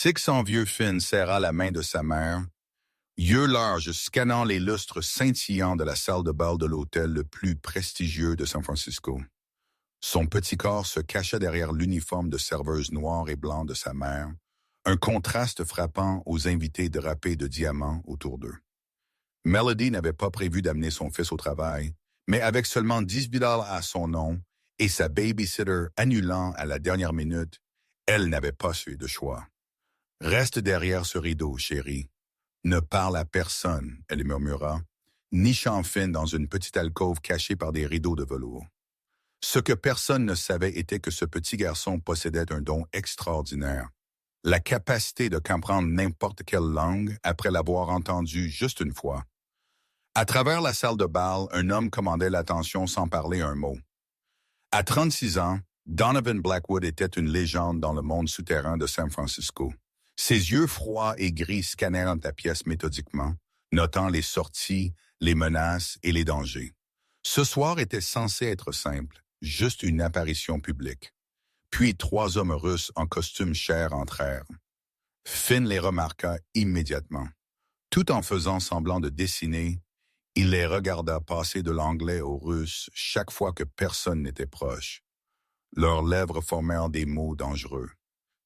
Six envieux Finn serra la main de sa mère, yeux larges scannant les lustres scintillants de la salle de bal de l'hôtel le plus prestigieux de San Francisco. Son petit corps se cachait derrière l'uniforme de serveuse noir et blanc de sa mère, un contraste frappant aux invités drapés de diamants autour d'eux. Melody n'avait pas prévu d'amener son fils au travail, mais avec seulement 18 $ à son nom et sa babysitter annulant à la dernière minute, elle n'avait pas eu de choix. « Reste derrière ce rideau, chérie. Ne parle à personne, elle murmura, nichant Finn dans une petite alcôve cachée par des rideaux de velours. Ce que personne ne savait était que ce petit garçon possédait un don extraordinaire, la capacité de comprendre n'importe quelle langue après l'avoir entendue juste une fois. À travers la salle de bal, un homme commandait l'attention sans parler un mot. À 36 ans, Donovan Blackwood était une légende dans le monde souterrain de San Francisco. Ses yeux froids et gris scannèrent la pièce méthodiquement, notant les sorties, les menaces et les dangers. Ce soir était censé être simple, juste une apparition publique. Puis 3 hommes russes en costume chair entrèrent. Finn les remarqua immédiatement. Tout en faisant semblant de dessiner, il les regarda passer de l'anglais au russe chaque fois que personne n'était proche. Leurs lèvres formèrent des mots dangereux.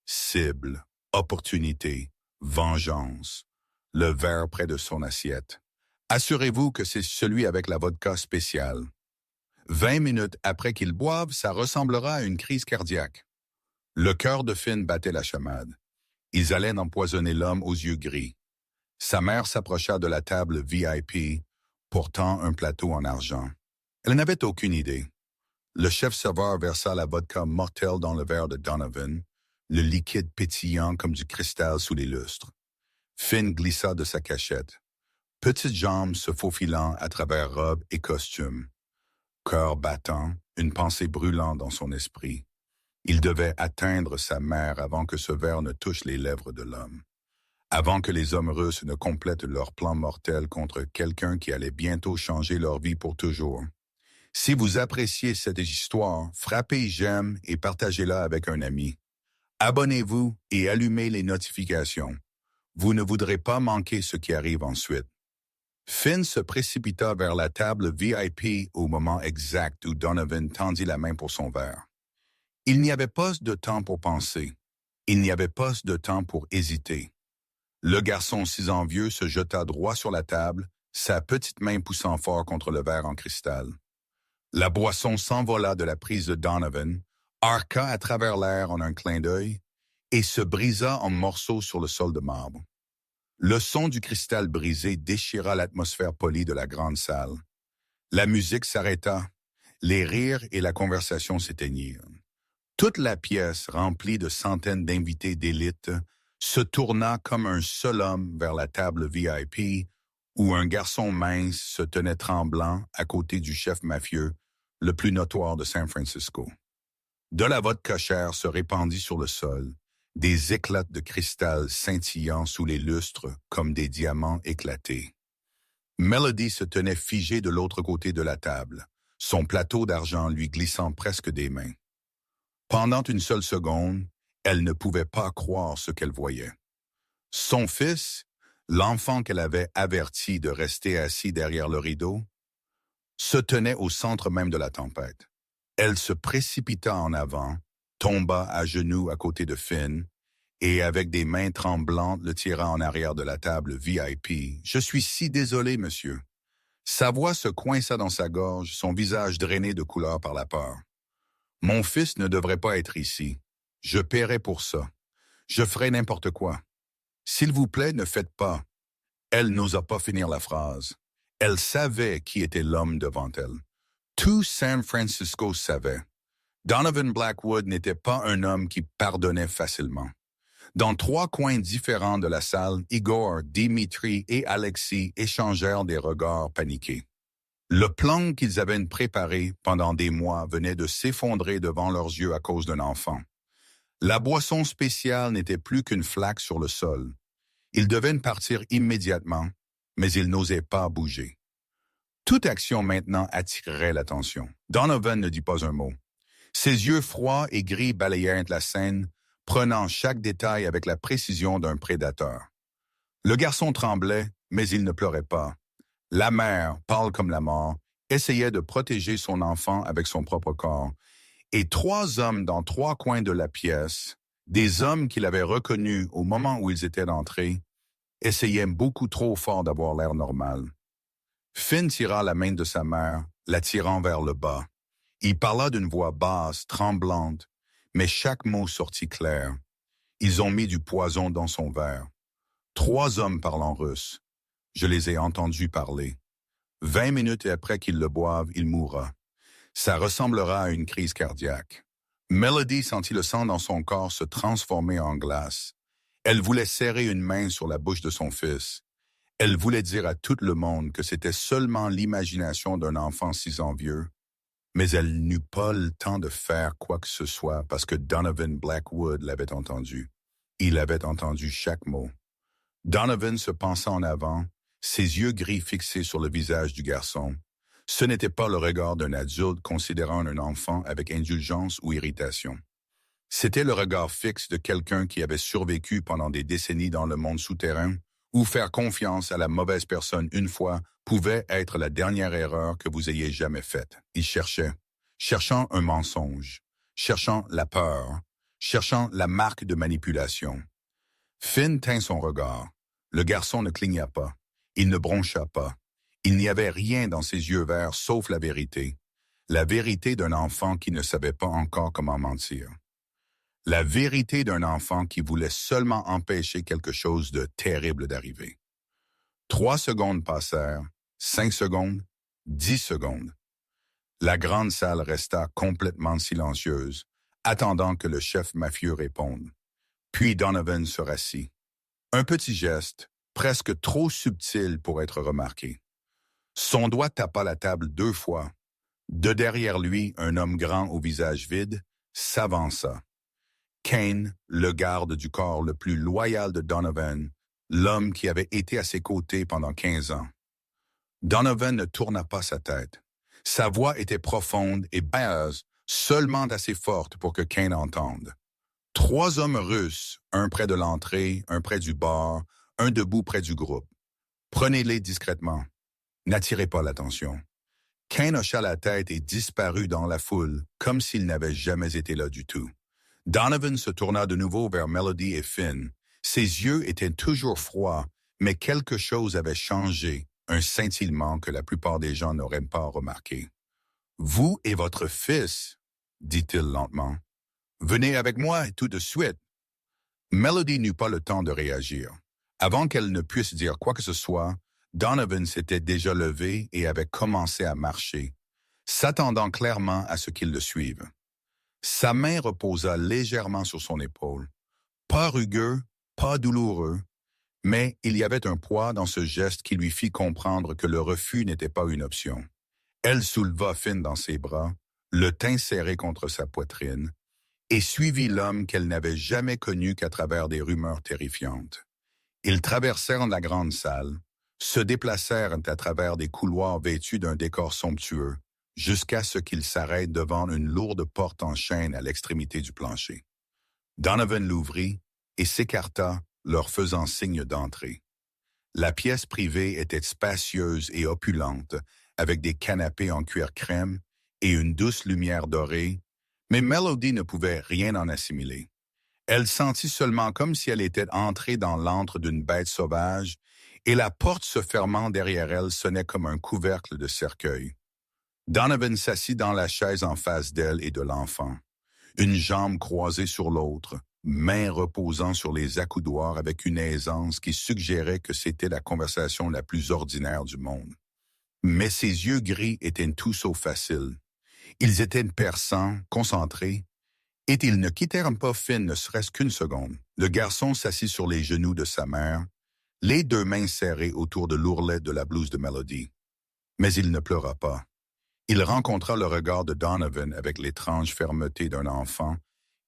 Cible, opportunité, vengeance, le verre près de son assiette. Assurez-vous que c'est celui avec la vodka spéciale. 20 minutes après qu'ils boivent, ça ressemblera à une crise cardiaque. Le cœur de Finn battait la chamade. Ils allaient empoisonner l'homme aux yeux gris. Sa mère s'approcha de la table VIP, portant un plateau en argent. Elle n'avait aucune idée. Le chef-serveur versa la vodka mortelle dans le verre de Donovan, le liquide pétillant comme du cristal sous les lustres. Finn glissa de sa cachette, petites jambes se faufilant à travers robe et costume. Cœur battant, une pensée brûlante dans son esprit. Il devait atteindre sa mère avant que ce verre ne touche les lèvres de l'homme. Avant que les hommes russes ne complètent leur plan mortel contre quelqu'un qui allait bientôt changer leur vie pour toujours. Si vous appréciez cette histoire, frappez j'aime et partagez-la avec un ami. Abonnez-vous et allumez les notifications. Vous ne voudrez pas manquer ce qui arrive ensuite. Finn se précipita vers la table VIP au moment exact où Donovan tendit la main pour son verre. Il n'y avait pas de temps pour penser. Il n'y avait pas de temps pour hésiter. Le garçon 6 ans vieux se jeta droit sur la table, sa petite main poussant fort contre le verre en cristal. La boisson s'envola de la prise de Donovan, arqua à travers l'air en un clin d'œil et se brisa en morceaux sur le sol de marbre. Le son du cristal brisé déchira l'atmosphère polie de la grande salle. La musique s'arrêta, les rires et la conversation s'éteignirent. Toute la pièce, remplie de centaines d'invités d'élite, se tourna comme un seul homme vers la table VIP où un garçon mince se tenait tremblant à côté du chef mafieux, le plus notoire de San Francisco. De la vodka chère se répandit sur le sol, des éclats de cristal scintillant sous les lustres comme des diamants éclatés. Melody se tenait figée de l'autre côté de la table, son plateau d'argent lui glissant presque des mains. Pendant une seule seconde, elle ne pouvait pas croire ce qu'elle voyait. Son fils, l'enfant qu'elle avait averti de rester assis derrière le rideau, se tenait au centre même de la tempête. Elle se précipita en avant, tomba à genoux à côté de Finn, et avec des mains tremblantes le tira en arrière de la table VIP. « Je suis si désolé, monsieur. » Sa voix se coinça dans sa gorge, son visage drainé de couleur par la peur. « Mon fils ne devrait pas être ici. Je paierai pour ça. Je ferai n'importe quoi. S'il vous plaît, ne faites pas. » Elle n'osa pas finir la phrase. Elle savait qui était l'homme devant elle. Tout San Francisco savait. Donovan Blackwood n'était pas un homme qui pardonnait facilement. Dans 3 coins différents de la salle, Igor, Dimitri et Alexis échangèrent des regards paniqués. Le plan qu'ils avaient préparé pendant des mois venait de s'effondrer devant leurs yeux à cause d'un enfant. La boisson spéciale n'était plus qu'une flaque sur le sol. Ils devaient partir immédiatement, mais ils n'osaient pas bouger. Toute action maintenant attirerait l'attention. Donovan ne dit pas un mot. Ses yeux froids et gris balayèrent la scène, prenant chaque détail avec la précision d'un prédateur. Le garçon tremblait, mais il ne pleurait pas. La mère, pâle comme la mort, essayait de protéger son enfant avec son propre corps, et 3 hommes dans 3 coins de la pièce, des hommes qu'il avait reconnus au moment où ils étaient entrés, essayaient beaucoup trop fort d'avoir l'air normal. Finn tira la main de sa mère, la tirant vers le bas. Il parla d'une voix basse, tremblante, mais chaque mot sortit clair. Ils ont mis du poison dans son verre. 3 hommes parlant russe. Je les ai entendus parler. 20 minutes après qu'ils le boivent, il mourra. Ça ressemblera à une crise cardiaque. Melody sentit le sang dans son corps se transformer en glace. Elle voulait serrer une main sur la bouche de son fils. Elle voulait dire à tout le monde que c'était seulement l'imagination d'un enfant 6 ans vieux, mais elle n'eut pas le temps de faire quoi que ce soit parce que Donovan Blackwood l'avait entendu. Il avait entendu chaque mot. Donovan se pencha en avant, ses yeux gris fixés sur le visage du garçon. Ce n'était pas le regard d'un adulte considérant un enfant avec indulgence ou irritation. C'était le regard fixe de quelqu'un qui avait survécu pendant des décennies dans le monde souterrain, où faire confiance à la mauvaise personne une fois pouvait être la dernière erreur que vous ayez jamais faite. Il cherchait, cherchant un mensonge, cherchant la peur, cherchant la marque de manipulation. Finn tint son regard. Le garçon ne cligna pas. Il ne broncha pas. Il n'y avait rien dans ses yeux verts sauf la vérité. La vérité d'un enfant qui ne savait pas encore comment mentir. La vérité d'un enfant qui voulait seulement empêcher quelque chose de terrible d'arriver. 3 secondes passèrent, 5 secondes, 10 secondes. La grande salle resta complètement silencieuse, attendant que le chef mafieux réponde. Puis Donovan se rassit. Un petit geste, presque trop subtil pour être remarqué. Son doigt tapa la table 2 fois. De derrière lui, un homme grand au visage vide s'avança. Kane, le garde du corps le plus loyal de Donovan, l'homme qui avait été à ses côtés pendant 15 ans. Donovan ne tourna pas sa tête. Sa voix était profonde et basse, seulement assez forte pour que Kane entende. 3 hommes russes, un près de l'entrée, un près du bar, un debout près du groupe. Prenez-les discrètement. N'attirez pas l'attention. Kane hocha la tête et disparut dans la foule, comme s'il n'avait jamais été là du tout. Donovan se tourna de nouveau vers Melody et Finn. Ses yeux étaient toujours froids, mais quelque chose avait changé, un scintillement que la plupart des gens n'auraient pas remarqué. « Vous et votre fils, » dit-il lentement. « Venez avec moi tout de suite. » Melody n'eut pas le temps de réagir. Avant qu'elle ne puisse dire quoi que ce soit, Donovan s'était déjà levé et avait commencé à marcher, s'attendant clairement à ce qu'il le suive. Sa main reposa légèrement sur son épaule. Pas rugueux, pas douloureux, mais il y avait un poids dans ce geste qui lui fit comprendre que le refus n'était pas une option. Elle souleva Finn dans ses bras, le tint serré contre sa poitrine, et suivit l'homme qu'elle n'avait jamais connu qu'à travers des rumeurs terrifiantes. Ils traversèrent la grande salle, se déplacèrent à travers des couloirs vêtus d'un décor somptueux, jusqu'à ce qu'ils s'arrêtent devant une lourde porte en chêne à l'extrémité du plancher. Donovan l'ouvrit et s'écarta, leur faisant signe d'entrer. La pièce privée était spacieuse et opulente, avec des canapés en cuir crème et une douce lumière dorée, mais Melody ne pouvait rien en assimiler. Elle sentit seulement comme si elle était entrée dans l'antre d'une bête sauvage, et la porte se fermant derrière elle sonnait comme un couvercle de cercueil. Donovan s'assit dans la chaise en face d'elle et de l'enfant, une jambe croisée sur l'autre, mains reposant sur les accoudoirs avec une aisance qui suggérait que c'était la conversation la plus ordinaire du monde. Mais ses yeux gris étaient tout sauf faciles. Ils étaient perçants, concentrés, et ils ne quittèrent pas Finn ne serait-ce qu'une seconde. Le garçon s'assit sur les genoux de sa mère, les 2 mains serrées autour de l'ourlet de la blouse de Melody. Mais il ne pleura pas. Il rencontra le regard de Donovan avec l'étrange fermeté d'un enfant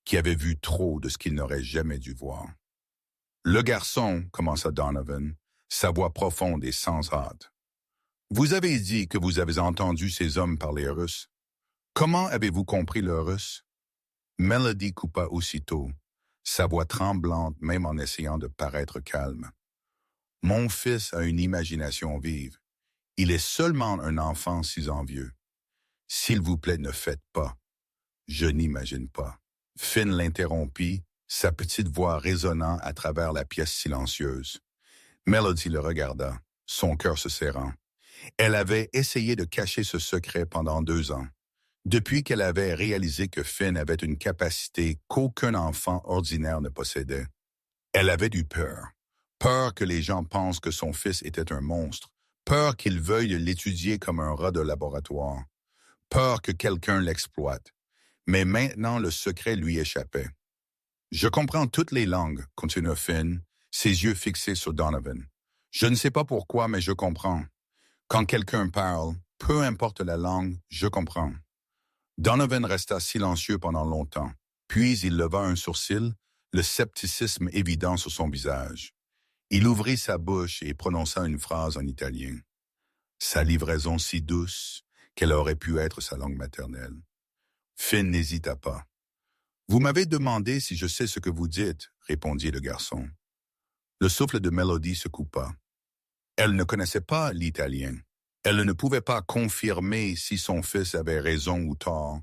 qui avait vu trop de ce qu'il n'aurait jamais dû voir. « Le garçon, » commença Donovan, sa voix profonde et sans hâte. « Vous avez dit que vous avez entendu ces hommes parler russe. Comment avez-vous compris le russe? » Melody coupa aussitôt. sa voix tremblante même en essayant de paraître calme. Mon fils a une imagination vive. Il est seulement un enfant 6 ans vieux. S'il vous plaît, ne faites pas. Je n'imagine pas. Finn l'interrompit, sa petite voix résonnant à travers la pièce silencieuse. Melody le regarda, son cœur se serrant. Elle avait essayé de cacher ce secret pendant 2 ans, depuis qu'elle avait réalisé que Finn avait une capacité qu'aucun enfant ordinaire ne possédait. Elle avait eu peur. Peur que les gens pensent que son fils était un monstre. Peur qu'ils veuillent l'étudier comme un rat de laboratoire. Peur que quelqu'un l'exploite. Mais maintenant, le secret lui échappait. Je comprends toutes les langues, continua Finn, ses yeux fixés sur Donovan. Je ne sais pas pourquoi, mais je comprends. Quand quelqu'un parle, peu importe la langue, je comprends. Donovan resta silencieux pendant longtemps, puis il leva un sourcil, le scepticisme évident sur son visage. Il ouvrit sa bouche et prononça une phrase en italien. Sa livraison si douce qu'elle aurait pu être sa langue maternelle. Finn n'hésita pas. « Vous m'avez demandé si je sais ce que vous dites, » répondit le garçon. Le souffle de Melody se coupa. Elle ne connaissait pas l'italien. Elle ne pouvait pas confirmer si son fils avait raison ou tort,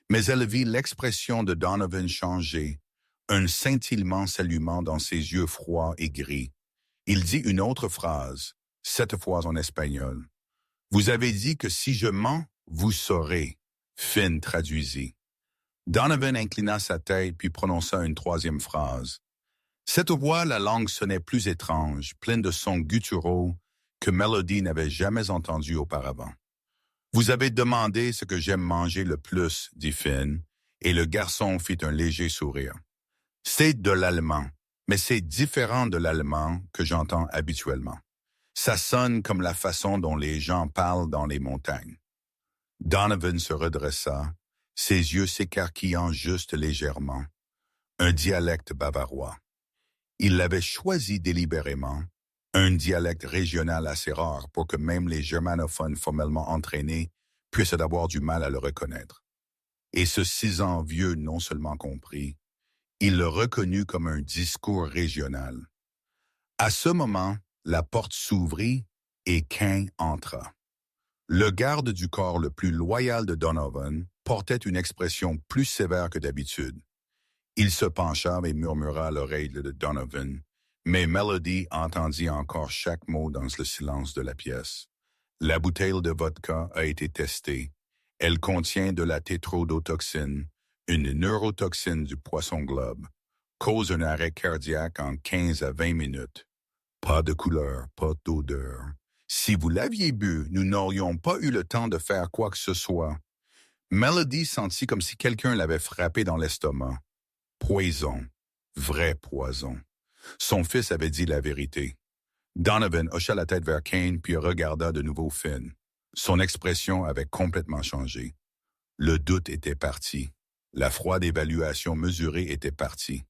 mais elle vit l'expression de Donovan changer, un scintillement s'allumant dans ses yeux froids et gris. Il dit une autre phrase, cette fois en espagnol. « Vous avez dit que si je mens, vous saurez. » Finn traduisit. Donovan inclina sa tête puis prononça une troisième phrase. Cette fois, la langue sonnait plus étrange, pleine de sons gutturaux que Melody n'avait jamais entendus auparavant. « Vous avez demandé ce que j'aime manger le plus, » dit Finn, et le garçon fit un léger sourire. « C'est de l'allemand, mais c'est différent de l'allemand que j'entends habituellement. Ça sonne comme la façon dont les gens parlent dans les montagnes. » Donovan se redressa, ses yeux s'écarquillant juste légèrement. Un dialecte bavarois. Il l'avait choisi délibérément, un dialecte régional assez rare pour que même les germanophones formellement entraînés puissent avoir du mal à le reconnaître. Et ce 6 ans vieux non seulement compris, il le reconnut comme un discours régional. À ce moment, la porte s'ouvrit et Cain entra. Le garde du corps le plus loyal de Donovan portait une expression plus sévère que d'habitude. Il se pencha et murmura à l'oreille de Donovan, mais Melody entendit encore chaque mot dans le silence de la pièce. La bouteille de vodka a été testée. Elle contient de la tétrodotoxine, une neurotoxine du poisson-globe, cause un arrêt cardiaque en 15 à 20 minutes. Pas de couleur, pas d'odeur. Si vous l'aviez bu, nous n'aurions pas eu le temps de faire quoi que ce soit. Melody sentit comme si quelqu'un l'avait frappé dans l'estomac. Poison. Vrai poison. Son fils avait dit la vérité. Donovan hocha la tête vers Cain puis regarda de nouveau Finn. Son expression avait complètement changé. Le doute était parti. La froide évaluation mesurée était partie.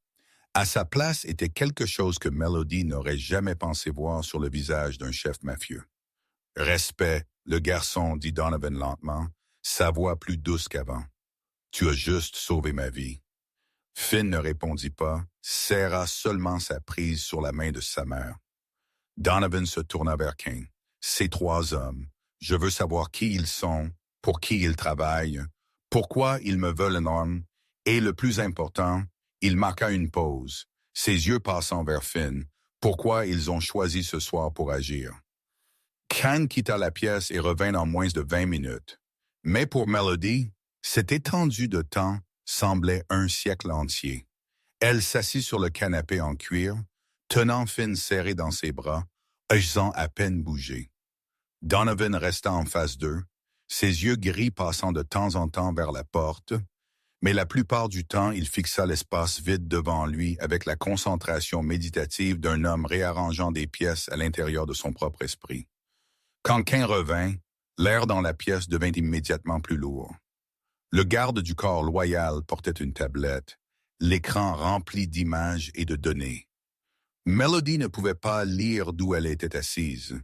À sa place était quelque chose que Melody n'aurait jamais pensé voir sur le visage d'un chef mafieux. « Respect, le garçon, » dit Donovan lentement, sa voix plus douce qu'avant. « Tu as juste sauvé ma vie. » Finn ne répondit pas, serra seulement sa prise sur la main de sa mère. Donovan se tourna vers Cain. « Ces 3 hommes, je veux savoir qui ils sont, pour qui ils travaillent, pourquoi ils me veulent énorme, et le plus important, il marqua une pause, ses yeux passant vers Finn, pourquoi ils ont choisi ce soir pour agir. Cain quitta la pièce et revint en moins de 20 minutes. Mais pour Melody, cette étendue de temps semblait un siècle entier. Elle s'assit sur le canapé en cuir, tenant Finn serré dans ses bras, osant à peine bouger. Donovan resta en face d'eux, ses yeux gris passant de temps en temps vers la porte, mais la plupart du temps, il fixa l'espace vide devant lui avec la concentration méditative d'un homme réarrangeant des pièces à l'intérieur de son propre esprit. Quand Cain revint, l'air dans la pièce devint immédiatement plus lourd. Le garde du corps loyal portait une tablette, l'écran rempli d'images et de données. Melody ne pouvait pas lire d'où elle était assise.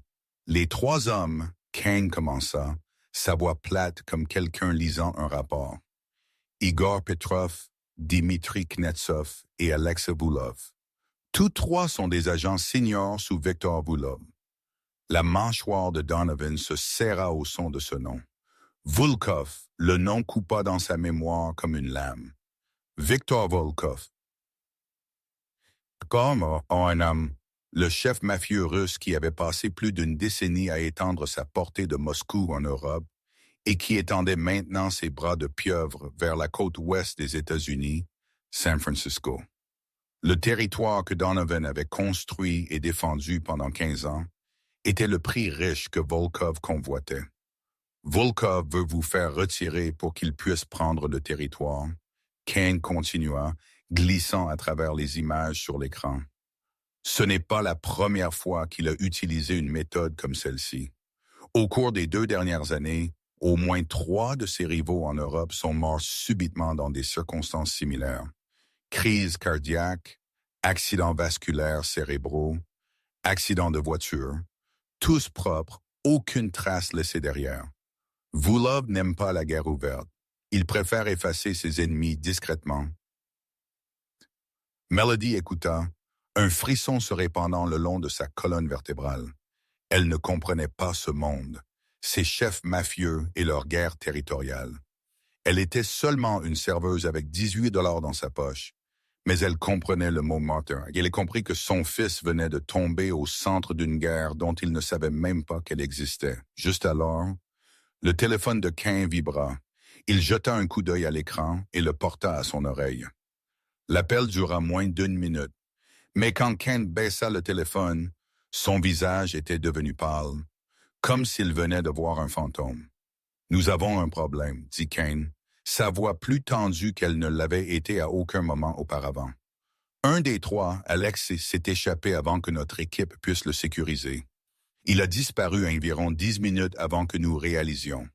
Les 3 hommes, Cain commença, sa voix plate comme quelqu'un lisant un rapport. Igor Petrov, Dimitri Knetsov et Alex Vulov. Tous trois sont des agents seniors sous Victor Vulov. La mâchoire de Donovan se serra au son de ce nom. Volkov, le nom coupa dans sa mémoire comme une lame. Victor Volkov. Comme un homme, le chef mafieux russe qui avait passé plus d'une décennie à étendre sa portée de Moscou en Europe et qui étendait maintenant ses bras de pieuvre vers la côte ouest des États-Unis, San Francisco. Le territoire que Donovan avait construit et défendu pendant 15 ans était le prix riche que Volkov convoitait. Volkov veut vous faire retirer pour qu'il puisse prendre le territoire. Kane continua, glissant à travers les images sur l'écran. Ce n'est pas la première fois qu'il a utilisé une méthode comme celle-ci. Au cours des 2 dernières années, au moins 3 de ses rivaux en Europe sont morts subitement dans des circonstances similaires. Crise cardiaque, accidents vasculaires cérébraux, accidents de voiture, tous propres, aucune trace laissée derrière. Vulov n'aime pas la guerre ouverte. Il préfère effacer ses ennemis discrètement. Melody écouta, un frisson se répandant le long de sa colonne vertébrale. Elle ne comprenait pas ce monde, ces chefs mafieux et leur guerre territoriale. Elle était seulement une serveuse avec 18 $ dans sa poche, mais elle comprenait le mot martyr. Elle a compris que son fils venait de tomber au centre d'une guerre dont il ne savait même pas qu'elle existait. Juste alors, le téléphone de Cain vibra. Il jeta un coup d'œil à l'écran et le porta à son oreille. L'appel dura moins d'1 minute, mais quand Cain baissa le téléphone, son visage était devenu pâle, comme s'il venait de voir un fantôme. « Nous avons un problème », dit Cain, sa voix plus tendue qu'elle ne l'avait été à aucun moment auparavant. Un des 3, Alex, s'est échappé avant que notre équipe puisse le sécuriser. Il a disparu environ 10 minutes avant que nous réalisions.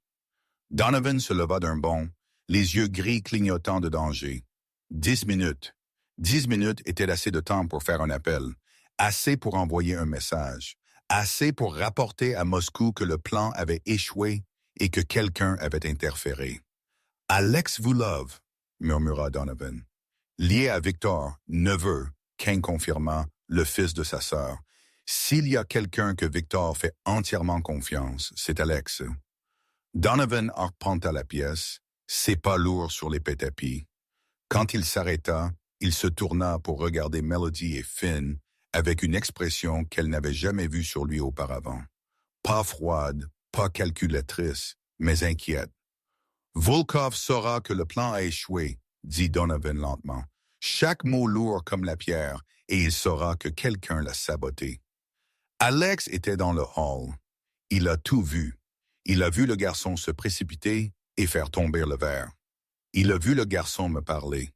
Donovan se leva d'un bond, les yeux gris clignotant de danger. 10 minutes. 10 minutes était assez de temps pour faire un appel, assez pour envoyer un message, assez pour rapporter à Moscou que le plan avait échoué et que quelqu'un avait interféré. « Alex Vulov », murmura Donovan. « Lié à Victor, neveu », Cain confirma, le fils de sa sœur. « S'il y a quelqu'un que Victor fait entièrement confiance, c'est Alex. » Donovan arpenta la pièce, ses pas lourds sur l'épais tapis. Quand il s'arrêta, il se tourna pour regarder Melody et Finn avec une expression qu'elle n'avait jamais vue sur lui auparavant. Pas froide, pas calculatrice, mais inquiète. « Volkov saura que le plan a échoué », dit Donovan lentement. « Chaque mot lourd comme la pierre, et il saura que quelqu'un l'a saboté. » Alex était dans le hall. Il a tout vu. Il a vu le garçon se précipiter et faire tomber le verre. Il a vu le garçon me parler.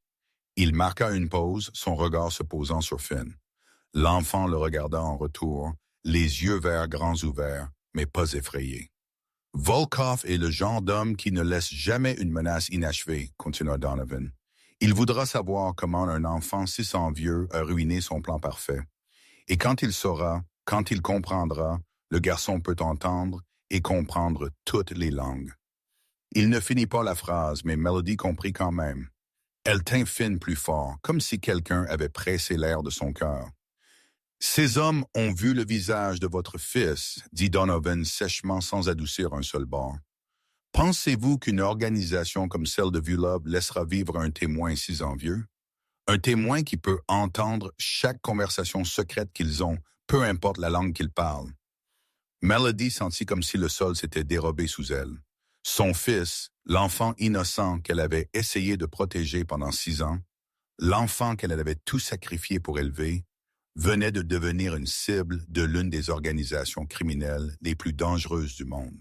Il marqua une pause, son regard se posant sur Finn. L'enfant le regarda en retour, les yeux verts grands ouverts, mais pas effrayés. « Volkov est le genre d'homme qui ne laisse jamais une menace inachevée, » continua Donovan. « Il voudra savoir comment un enfant si envieux a ruiné son plan parfait. Et quand il saura, quand il comprendra, le garçon peut entendre et comprendre toutes les langues. » Il ne finit pas la phrase, mais Melody comprit quand même. Elle tint Finn plus fort, comme si quelqu'un avait pressé l'air de son cœur. « Ces hommes ont vu le visage de votre fils, » dit Donovan sèchement sans adoucir un seul bord. « Pensez-vous qu'une organisation comme celle de Vulov laissera vivre un témoin si envieux? Un témoin qui peut entendre chaque conversation secrète qu'ils ont, peu importe la langue qu'ils parlent. » Melody sentit comme si le sol s'était dérobé sous elle. Son fils, l'enfant innocent qu'elle avait essayé de protéger pendant 6 ans, l'enfant qu'elle avait tout sacrifié pour élever, venait de devenir une cible de l'une des organisations criminelles les plus dangereuses du monde.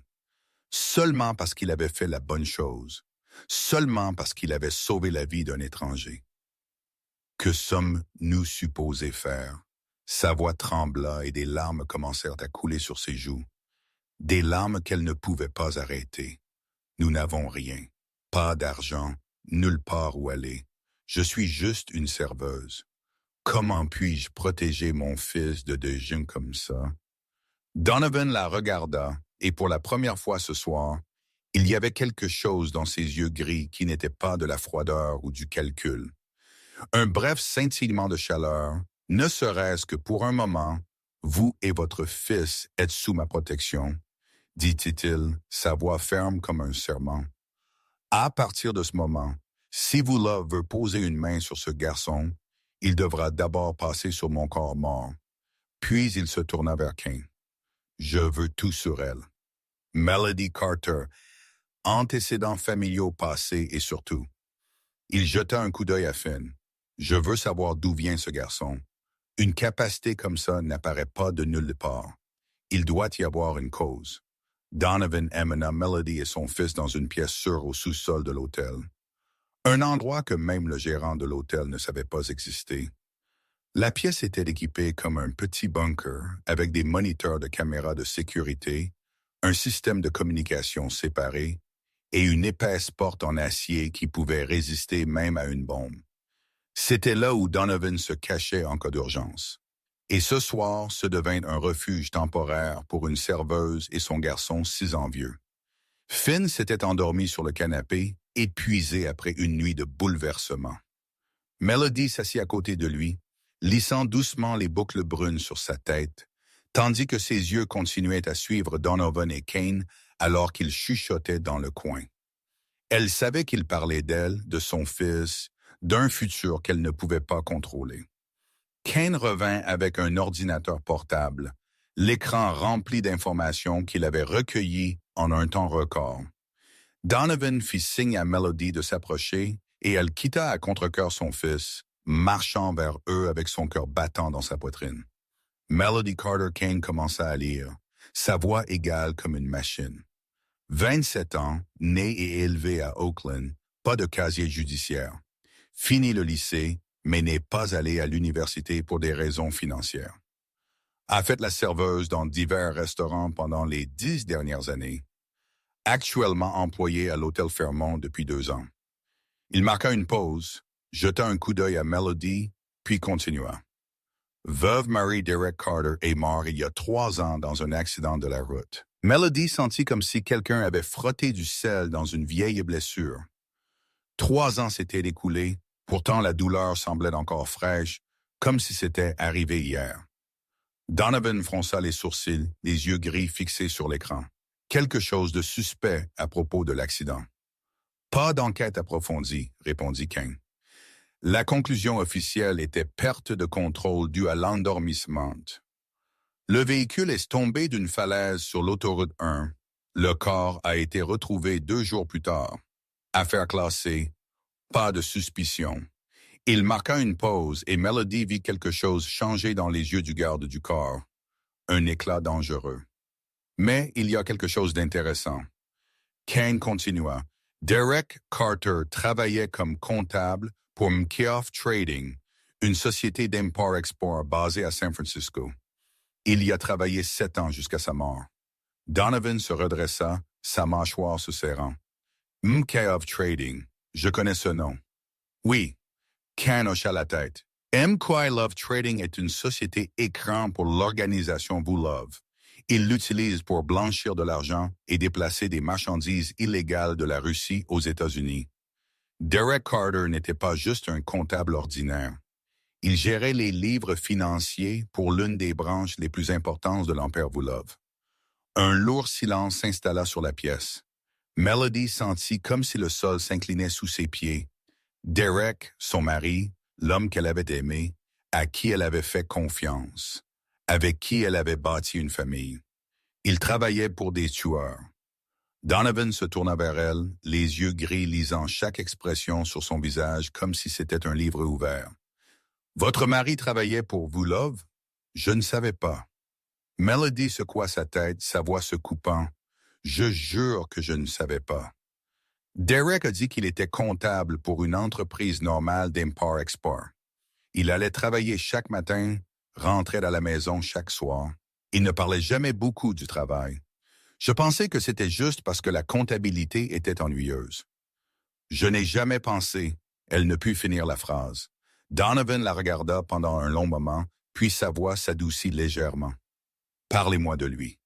Seulement parce qu'il avait fait la bonne chose, seulement parce qu'il avait sauvé la vie d'un étranger. Que sommes-nous supposés faire? Sa voix trembla et des larmes commencèrent à couler sur ses joues. Des larmes qu'elle ne pouvait pas arrêter. Nous n'avons rien, pas d'argent, nulle part où aller. Je suis juste une serveuse. Comment puis-je protéger mon fils de gens comme ça? Donovan la regarda, et pour la première fois ce soir, il y avait quelque chose dans ses yeux gris qui n'était pas de la froideur ou du calcul, Un bref scintillement de chaleur, ne serait-ce que pour un moment, vous et votre fils êtes sous ma protection, dit-il, sa voix ferme comme un serment. À partir de ce moment, si Vula veut poser une main sur ce garçon, il devra d'abord passer sur mon corps mort. Puis il se tourna vers Kane. Je veux tout sur elle. Melody Carter, antécédents familiaux passés et surtout. Il jeta un coup d'œil à Finn. Je veux savoir d'où vient ce garçon. Une capacité comme ça n'apparaît pas de nulle part. Il doit y avoir une cause. Donovan amena Melody et son fils dans une pièce sûre au sous-sol de l'hôtel. Un endroit que même le gérant de l'hôtel ne savait pas exister. La pièce était équipée comme un petit bunker avec des moniteurs de caméras de sécurité, un système de communication séparé et une épaisse porte en acier qui pouvait résister même à une bombe. C'était là où Donovan se cachait en cas d'urgence. Et ce soir se devint un refuge temporaire pour une serveuse et son garçon 6 ans vieux. Finn s'était endormi sur le canapé, épuisé après une nuit de bouleversement. Melody s'assit à côté de lui, lissant doucement les boucles brunes sur sa tête, tandis que ses yeux continuaient à suivre Donovan et Kane alors qu'ils chuchotaient dans le coin. Elle savait qu'il parlait d'elle, de son fils, d'un futur qu'elle ne pouvait pas contrôler. Kane revint avec un ordinateur portable, l'écran rempli d'informations qu'il avait recueillies en un temps record. Donovan fit signe à Melody de s'approcher et elle quitta à contre-cœur son fils, marchant vers eux avec son cœur battant dans sa poitrine. Melody Carter Kane commença à lire, sa voix égale comme une machine. 27 ans, né et élevé à Oakland, pas de casier judiciaire. Fini le lycée, mais n'est pas allé à l'université pour des raisons financières. A fait la serveuse dans divers restaurants pendant les 10 dernières années. Actuellement employé à l'Hôtel Fairmont depuis 2 ans. Il marqua une pause, jeta un coup d'œil à Melody, puis continua. Veuve Marie Derek Carter est mort il y a 3 ans dans un accident de la route. Melody sentit comme si quelqu'un avait frotté du sel dans une vieille blessure. 3 ans s'étaient écoulés, pourtant la douleur semblait encore fraîche, comme si c'était arrivé hier. Donovan fronça les sourcils, les yeux gris fixés sur l'écran. Quelque chose de suspect à propos de l'accident. Pas d'enquête approfondie, répondit Kane. La conclusion officielle était perte de contrôle due à l'endormissement. Le véhicule est tombé d'une falaise sur l'autoroute 1. Le corps a été retrouvé 2 jours plus tard. Affaire classée, pas de suspicion. Il marqua une pause et Melody vit quelque chose changer dans les yeux du garde du corps. Un éclat dangereux. Mais il y a quelque chose d'intéressant. Kane continua. Derek Carter travaillait comme comptable pour McKeough Trading, une société d'import-export basée à San Francisco. Il y a travaillé 7 ans jusqu'à sa mort. Donovan se redressa, sa mâchoire se serrant. McKeough Trading, je connais ce nom. Oui, Kane hocha la tête. McKeough Trading est une société écran pour l'organisation Vulov. Il l'utilise pour blanchir de l'argent et déplacer des marchandises illégales de la Russie aux États-Unis. Derek Carter n'était pas juste un comptable ordinaire. Il gérait les livres financiers pour l'une des branches les plus importantes de l'Empire Vulov. Un lourd silence s'installa sur la pièce. Melody sentit comme si le sol s'inclinait sous ses pieds. Derek, son mari, l'homme qu'elle avait aimé, à qui elle avait fait confiance, avec qui elle avait bâti une famille. Il travaillait pour des tueurs. Donovan se tourna vers elle, les yeux gris lisant chaque expression sur son visage comme si c'était un livre ouvert. « Votre mari travaillait pour Vulov? Je ne savais pas. » Melody secoua sa tête, sa voix se coupant. « Je jure que je ne savais pas. » Derek a dit qu'il était comptable pour une entreprise normale d'import-export. Il allait travailler chaque matin, rentrait à la maison chaque soir. Il ne parlait jamais beaucoup du travail. Je pensais que c'était juste parce que la comptabilité était ennuyeuse. Je n'ai jamais pensé, elle ne put finir la phrase. Donovan la regarda pendant un long moment, puis sa voix s'adoucit légèrement. Parlez-moi de lui.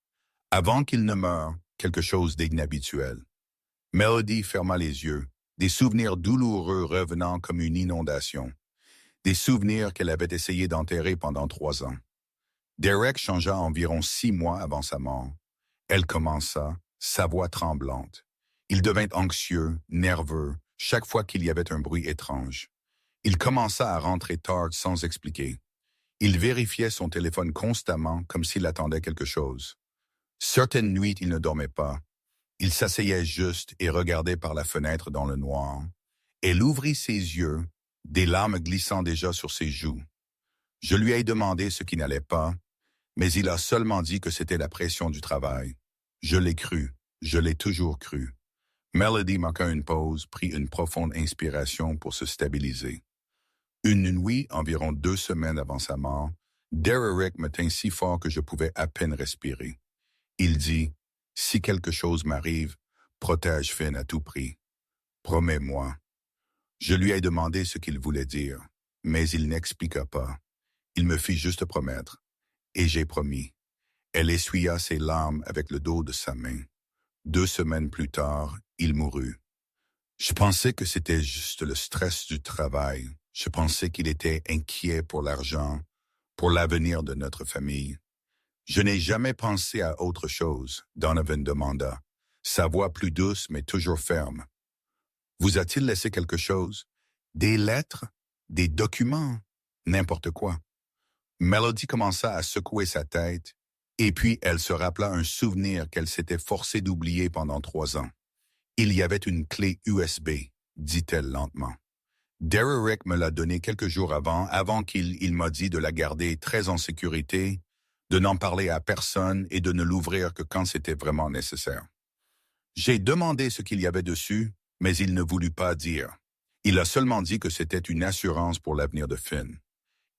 Avant qu'il ne meure, quelque chose d'inhabituel. Melody ferma les yeux, des souvenirs douloureux revenant comme une inondation. des souvenirs qu'elle avait essayé d'enterrer pendant 3 ans. Derek changea environ 6 mois avant sa mort. Elle commença, sa voix tremblante. Il devint anxieux, nerveux, chaque fois qu'il y avait un bruit étrange. Il commença à rentrer tard sans expliquer. Il vérifiait son téléphone constamment comme s'il attendait quelque chose. Certaines nuits, il ne dormait pas. Il s'asseyait juste et regardait par la fenêtre dans le noir. Elle ouvrit ses yeux, des larmes glissant déjà sur ses joues. Je lui ai demandé ce qui n'allait pas, mais il a seulement dit que c'était la pression du travail. Je l'ai cru, je l'ai toujours cru. Melody marqua une pause, prit une profonde inspiration pour se stabiliser. Une nuit, environ 2 semaines avant sa mort, Derek me tint si fort que je pouvais à peine respirer. Il dit, « Si quelque chose m'arrive, protège Finn à tout prix. Promets-moi. » Je lui ai demandé ce qu'il voulait dire, mais il n'expliqua pas. Il me fit juste promettre. Et j'ai promis. Elle essuya ses larmes avec le dos de sa main. 2 semaines plus tard, il mourut. Je pensais que c'était juste le stress du travail. Je pensais qu'il était inquiet pour l'argent, pour l'avenir de notre famille. Je n'ai jamais pensé à autre chose, Donovan demanda, sa voix plus douce mais toujours ferme. Vous a-t-il laissé quelque chose? Des lettres? Des documents? N'importe quoi. Melody commença à secouer sa tête, et puis elle se rappela un souvenir qu'elle s'était forcée d'oublier pendant 3 ans. Il y avait une clé USB, dit-elle lentement. Derek me l'a donnée quelques jours avant qu'il m'a dit de la garder très en sécurité, de n'en parler à personne et de ne l'ouvrir que quand c'était vraiment nécessaire. J'ai demandé ce qu'il y avait dessus, mais il ne voulut pas dire. Il a seulement dit que c'était une assurance pour l'avenir de Finn.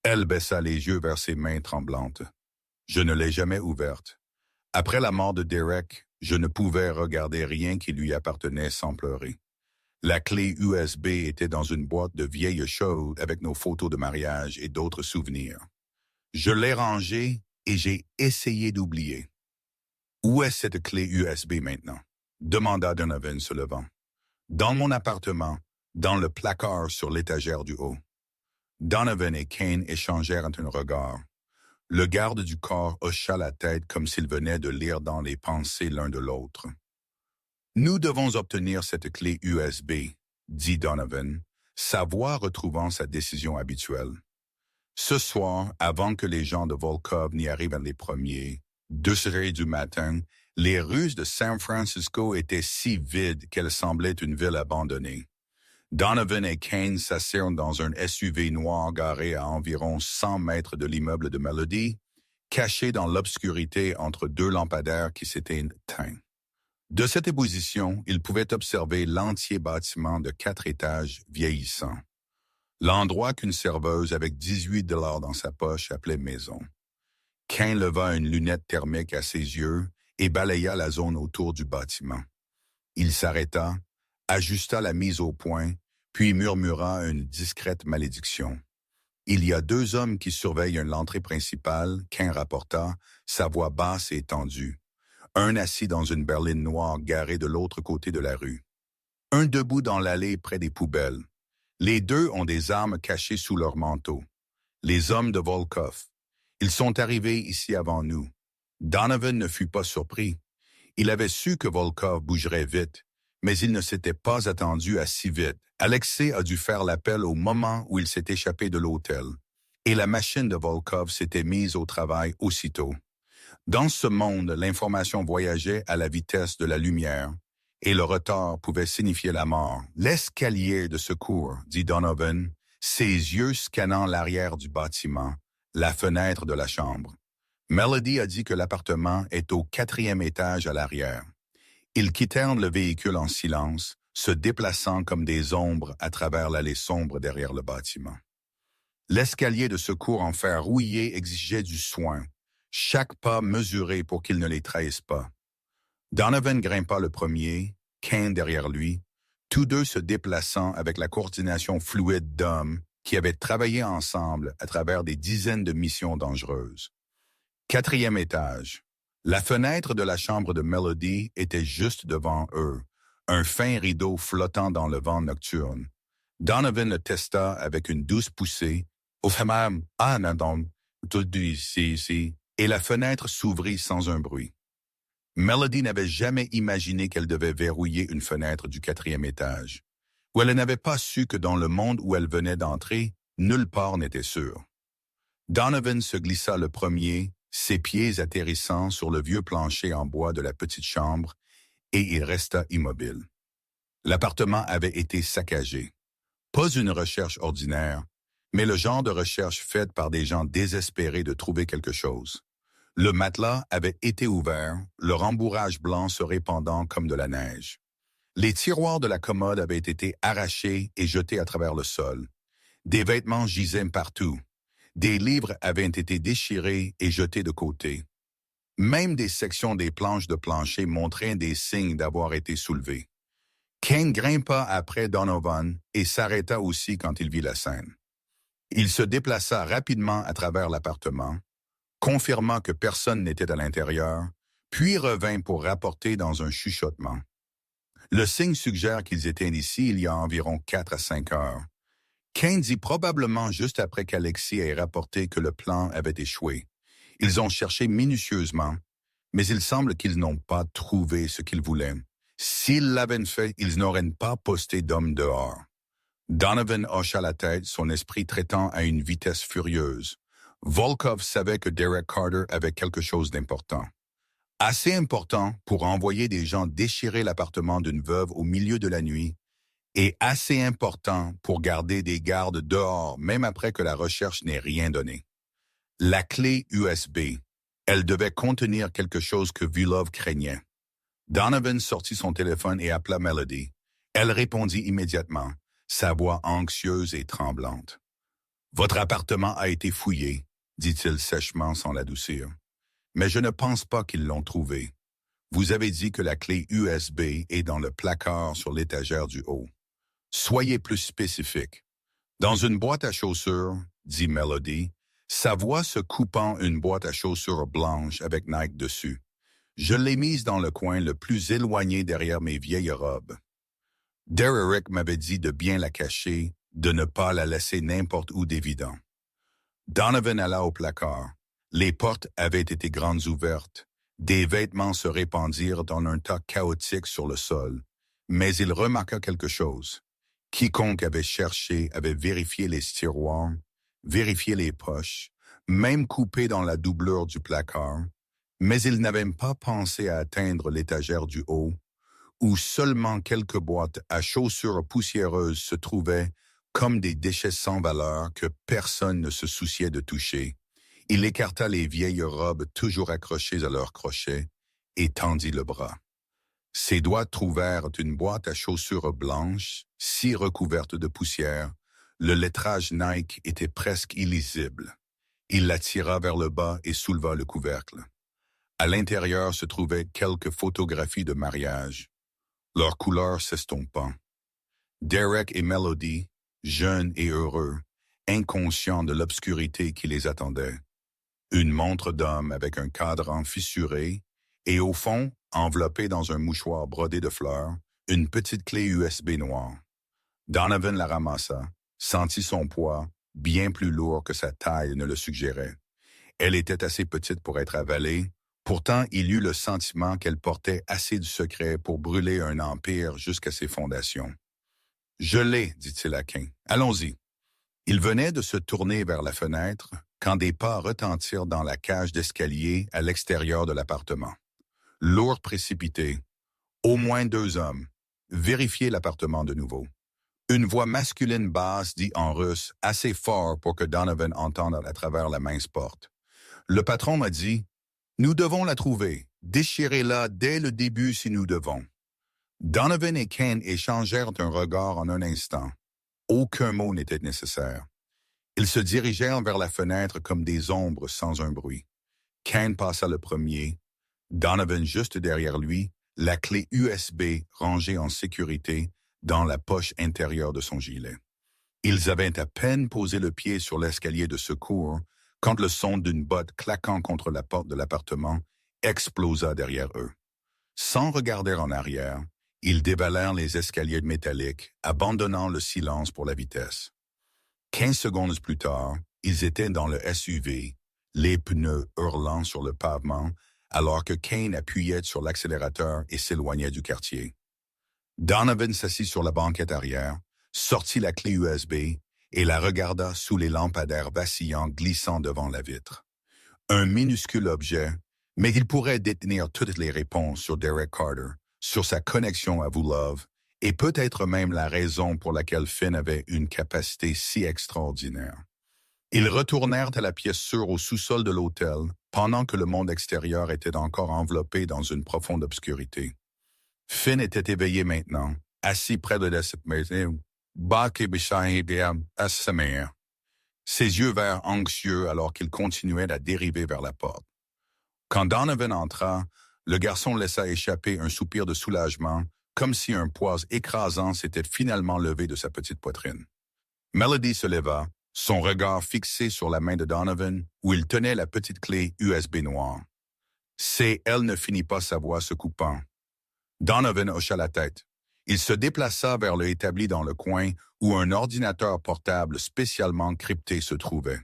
Elle baissa les yeux vers ses mains tremblantes. Je ne l'ai jamais ouverte. Après la mort de Derek, je ne pouvais regarder rien qui lui appartenait sans pleurer. La clé USB était dans une boîte de vieilles choses avec nos photos de mariage et d'autres souvenirs. Je l'ai rangée et j'ai essayé d'oublier. Où est cette clé USB maintenant? Demanda Donovan se levant. Dans mon appartement, dans le placard sur l'étagère du haut. Donovan et Kane échangèrent un regard. Le garde du corps hocha la tête comme s'il venait de lire dans les pensées l'un de l'autre. Nous devons obtenir cette clé USB, dit Donovan, sa voix retrouvant sa décision habituelle. Ce soir, avant que les gens de Volkov n'y arrivent les premiers, 2h du matin, les rues de San Francisco étaient si vides qu'elles semblaient une ville abandonnée. Donovan et Kane s'assirent dans un SUV noir garé à environ 100 mètres de l'immeuble de Melody, caché dans l'obscurité entre 2 lampadaires qui s'étaient éteints. De cette position, ils pouvaient observer l'entier bâtiment de 4 étages vieillissant. L'endroit qu'une serveuse avec 18 $ dans sa poche appelait maison. Kane leva une lunette thermique à ses yeux et balaya la zone autour du bâtiment. Il s'arrêta, ajusta la mise au point, puis murmura une discrète malédiction. Il y a 2 hommes qui surveillent l'entrée principale, Kane rapporta, sa voix basse et tendue. Un assis dans une berline noire garée de l'autre côté de la rue. Un debout dans l'allée près des poubelles. Les 2 ont des armes cachées sous leurs manteaux. Les hommes de Volkov. Ils sont arrivés ici avant nous. Donovan ne fut pas surpris. Il avait su que Volkov bougerait vite, mais il ne s'était pas attendu à si vite. Alexei a dû faire l'appel au moment où il s'est échappé de l'hôtel, et la machine de Volkov s'était mise au travail aussitôt. Dans ce monde, l'information voyageait à la vitesse de la lumière, et le retard pouvait signifier la mort. L'escalier de secours, dit Donovan, ses yeux scannant l'arrière du bâtiment, la fenêtre de la chambre. Melody a dit que l'appartement est au 4e étage à l'arrière. Ils quittèrent le véhicule en silence, se déplaçant comme des ombres à travers l'allée sombre derrière le bâtiment. L'escalier de secours en fer rouillé exigeait du soin, chaque pas mesuré pour qu'il ne les trahisse pas. Donovan grimpa le premier, Kane derrière lui, tous 2 se déplaçant avec la coordination fluide d'hommes qui avaient travaillé ensemble à travers des dizaines de missions dangereuses. 4e étage. La fenêtre de la chambre de Melody était juste devant eux, un fin rideau flottant dans le vent nocturne. Donovan le testa avec une douce poussée, Au fameux « Ah, non, non, tout ici » et la fenêtre s'ouvrit sans un bruit. Melody n'avait jamais imaginé qu'elle devait verrouiller une fenêtre du 4e étage, où elle n'avait pas su que dans le monde où elle venait d'entrer, nulle part n'était sûr. Donovan se glissa le premier, ses pieds atterrissant sur le vieux plancher en bois de la petite chambre, et il resta immobile. L'appartement avait été saccagé. Pas une recherche ordinaire, mais le genre de recherche faite par des gens désespérés de trouver quelque chose. Le matelas avait été ouvert, le rembourrage blanc se répandant comme de la neige. Les tiroirs de la commode avaient été arrachés et jetés à travers le sol. Des vêtements gisaient partout. Des livres avaient été déchirés et jetés de côté. Même des sections des planches de plancher montraient des signes d'avoir été soulevées. Kane grimpa après Donovan et s'arrêta aussi quand il vit la scène. Il se déplaça rapidement à travers l'appartement, confirmant que personne n'était à l'intérieur, puis revint pour rapporter dans un chuchotement. Le signe suggère qu'ils étaient ici il y a environ 4 à 5 heures. Kane dit probablement juste après qu'Alexis ait rapporté que le plan avait échoué. Ils ont cherché minutieusement, mais il semble qu'ils n'ont pas trouvé ce qu'ils voulaient. S'ils l'avaient fait, ils n'auraient pas posté d'homme dehors. Donovan hocha la tête, son esprit traitant à une vitesse furieuse. Volkov savait que Derek Carter avait quelque chose d'important. Assez important pour envoyer des gens déchirer l'appartement d'une veuve au milieu de la nuit, et assez important pour garder des gardes dehors même après que la recherche n'ait rien donné. La clé USB. Elle devait contenir quelque chose que Vlhov craignait. Donovan sortit son téléphone et appela Melody. Elle répondit immédiatement, sa voix anxieuse et tremblante. « Votre appartement a été fouillé, » dit-il sèchement sans l'adoucir. « Mais je ne pense pas qu'ils l'ont trouvé. Vous avez dit que la clé USB est dans le placard sur l'étagère du haut. Soyez plus spécifique. » « Dans une boîte à chaussures, » dit Melody, sa voix se coupant une boîte à chaussures blanche avec Nike dessus. « Je l'ai mise dans le coin le plus éloigné derrière mes vieilles robes. Derek m'avait dit de bien la cacher, de ne pas la laisser n'importe où d'évident. » Donovan alla au placard. Les portes avaient été grandes ouvertes. Des vêtements se répandirent dans un tas chaotique sur le sol. Mais il remarqua quelque chose. Quiconque avait cherché avait vérifié les tiroirs, vérifié les poches, même coupé dans la doublure du placard, mais il n'avait pas pensé à atteindre l'étagère du haut, où seulement quelques boîtes à chaussures poussiéreuses se trouvaient comme des déchets sans valeur que personne ne se souciait de toucher. Il écarta les vieilles robes toujours accrochées à leurs crochets et tendit le bras. Ses doigts trouvèrent une boîte à chaussures blanches, si recouverte de poussière, le lettrage Nike était presque illisible. Il la tira vers le bas et souleva le couvercle. À l'intérieur se trouvaient quelques photographies de mariage, leurs couleurs s'estompant. Derek et Melody, jeunes et heureux, inconscients de l'obscurité qui les attendait. Une montre d'homme avec un cadran fissuré et au fond, enveloppée dans un mouchoir brodé de fleurs, une petite clé USB noire. Donovan la ramassa, sentit son poids, bien plus lourd que sa taille ne le suggérait. Elle était assez petite pour être avalée, pourtant il eut le sentiment qu'elle portait assez de secret pour brûler un empire jusqu'à ses fondations. « Je l'ai, » dit-il à Kane. « Allons-y. » Il venait de se tourner vers la fenêtre quand des pas retentirent dans la cage d'escalier à l'extérieur de l'appartement. Lourd précipité. Au moins 2 hommes. Vérifiez l'appartement de nouveau. Une voix masculine basse dit en russe, assez fort pour que Donovan entende à travers la mince porte. Le patron m'a dit, « Nous devons la trouver. Déchirez-la dès le début si nous devons. » Donovan et Kane échangèrent un regard en un instant. Aucun mot n'était nécessaire. Ils se dirigèrent vers la fenêtre comme des ombres sans un bruit. Kane passa le premier. Donovan juste derrière lui, la clé USB rangée en sécurité dans la poche intérieure de son gilet. Ils avaient à peine posé le pied sur l'escalier de secours quand le son d'une botte claquant contre la porte de l'appartement explosa derrière eux. Sans regarder en arrière, ils dévalèrent les escaliers métalliques, abandonnant le silence pour la vitesse. 15 secondes plus tard, Ils étaient dans le SUV, les pneus hurlant sur le pavement, alors que Kane appuyait sur l'accélérateur et s'éloignait du quartier. Donovan s'assit sur la banquette arrière, sortit la clé USB et la regarda sous les lampadaires vacillants glissant devant la vitre. Un minuscule objet, mais il pourrait détenir toutes les réponses sur Derek Carter, sur sa connexion à Vulov, et peut-être même la raison pour laquelle Finn avait une capacité si extraordinaire. Ils retournèrent à la pièce sûre au sous-sol de l'hôtel, pendant que le monde extérieur était encore enveloppé dans une profonde obscurité. Finn était éveillé maintenant, assis près de la maison, ses yeux verts anxieux alors qu'il continuait à dériver vers la porte. Quand Donovan entra, le garçon laissa échapper un soupir de soulagement, comme si un poids écrasant s'était finalement levé de sa petite poitrine. Melody se leva, son regard fixé sur la main de Donovan, où il tenait la petite clé USB noire. Elle ne finit pas sa voix se coupant. Donovan hocha la tête. Il se déplaça vers le établi dans le coin où un ordinateur portable spécialement crypté se trouvait.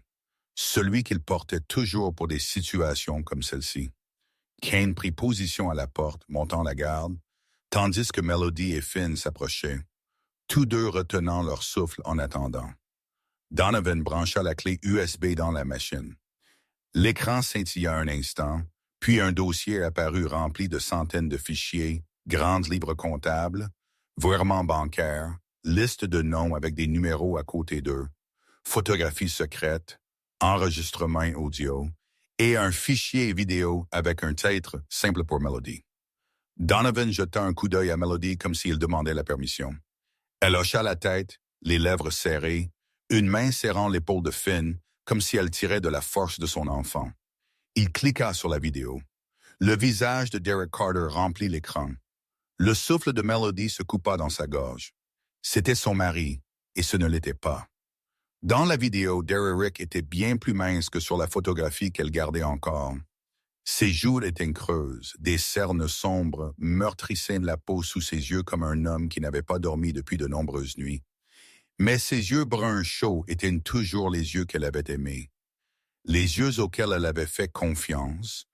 Celui qu'il portait toujours pour des situations comme celle-ci. Kane prit position à la porte, montant la garde, tandis que Melody et Finn s'approchaient, tous deux retenant leur souffle en attendant. Donovan brancha la clé USB dans la machine. L'écran scintilla un instant, puis un dossier apparut rempli de centaines de fichiers, grands livres comptables, virements bancaires, liste de noms avec des numéros à côté d'eux, photographies secrètes, enregistrements audio, et un fichier vidéo avec un titre simple pour Melody. Donovan jeta un coup d'œil à Melody comme s'il demandait la permission. Elle hocha la tête, les lèvres serrées, une main serrant l'épaule de Finn, comme si elle tirait de la force de son enfant. Il cliqua sur la vidéo. Le visage de Derek Carter remplit l'écran. Le souffle de Melody se coupa dans sa gorge. C'était son mari, et ce ne l'était pas. Dans la vidéo, Derek était bien plus mince que sur la photographie qu'elle gardait encore. Ses joues étaient creuses, des cernes sombres meurtrissaient la peau sous ses yeux comme un homme qui n'avait pas dormi depuis de nombreuses nuits. Mais ses yeux bruns chauds étaient toujours les yeux qu'elle avait aimés. Les yeux auxquels elle avait fait confiance,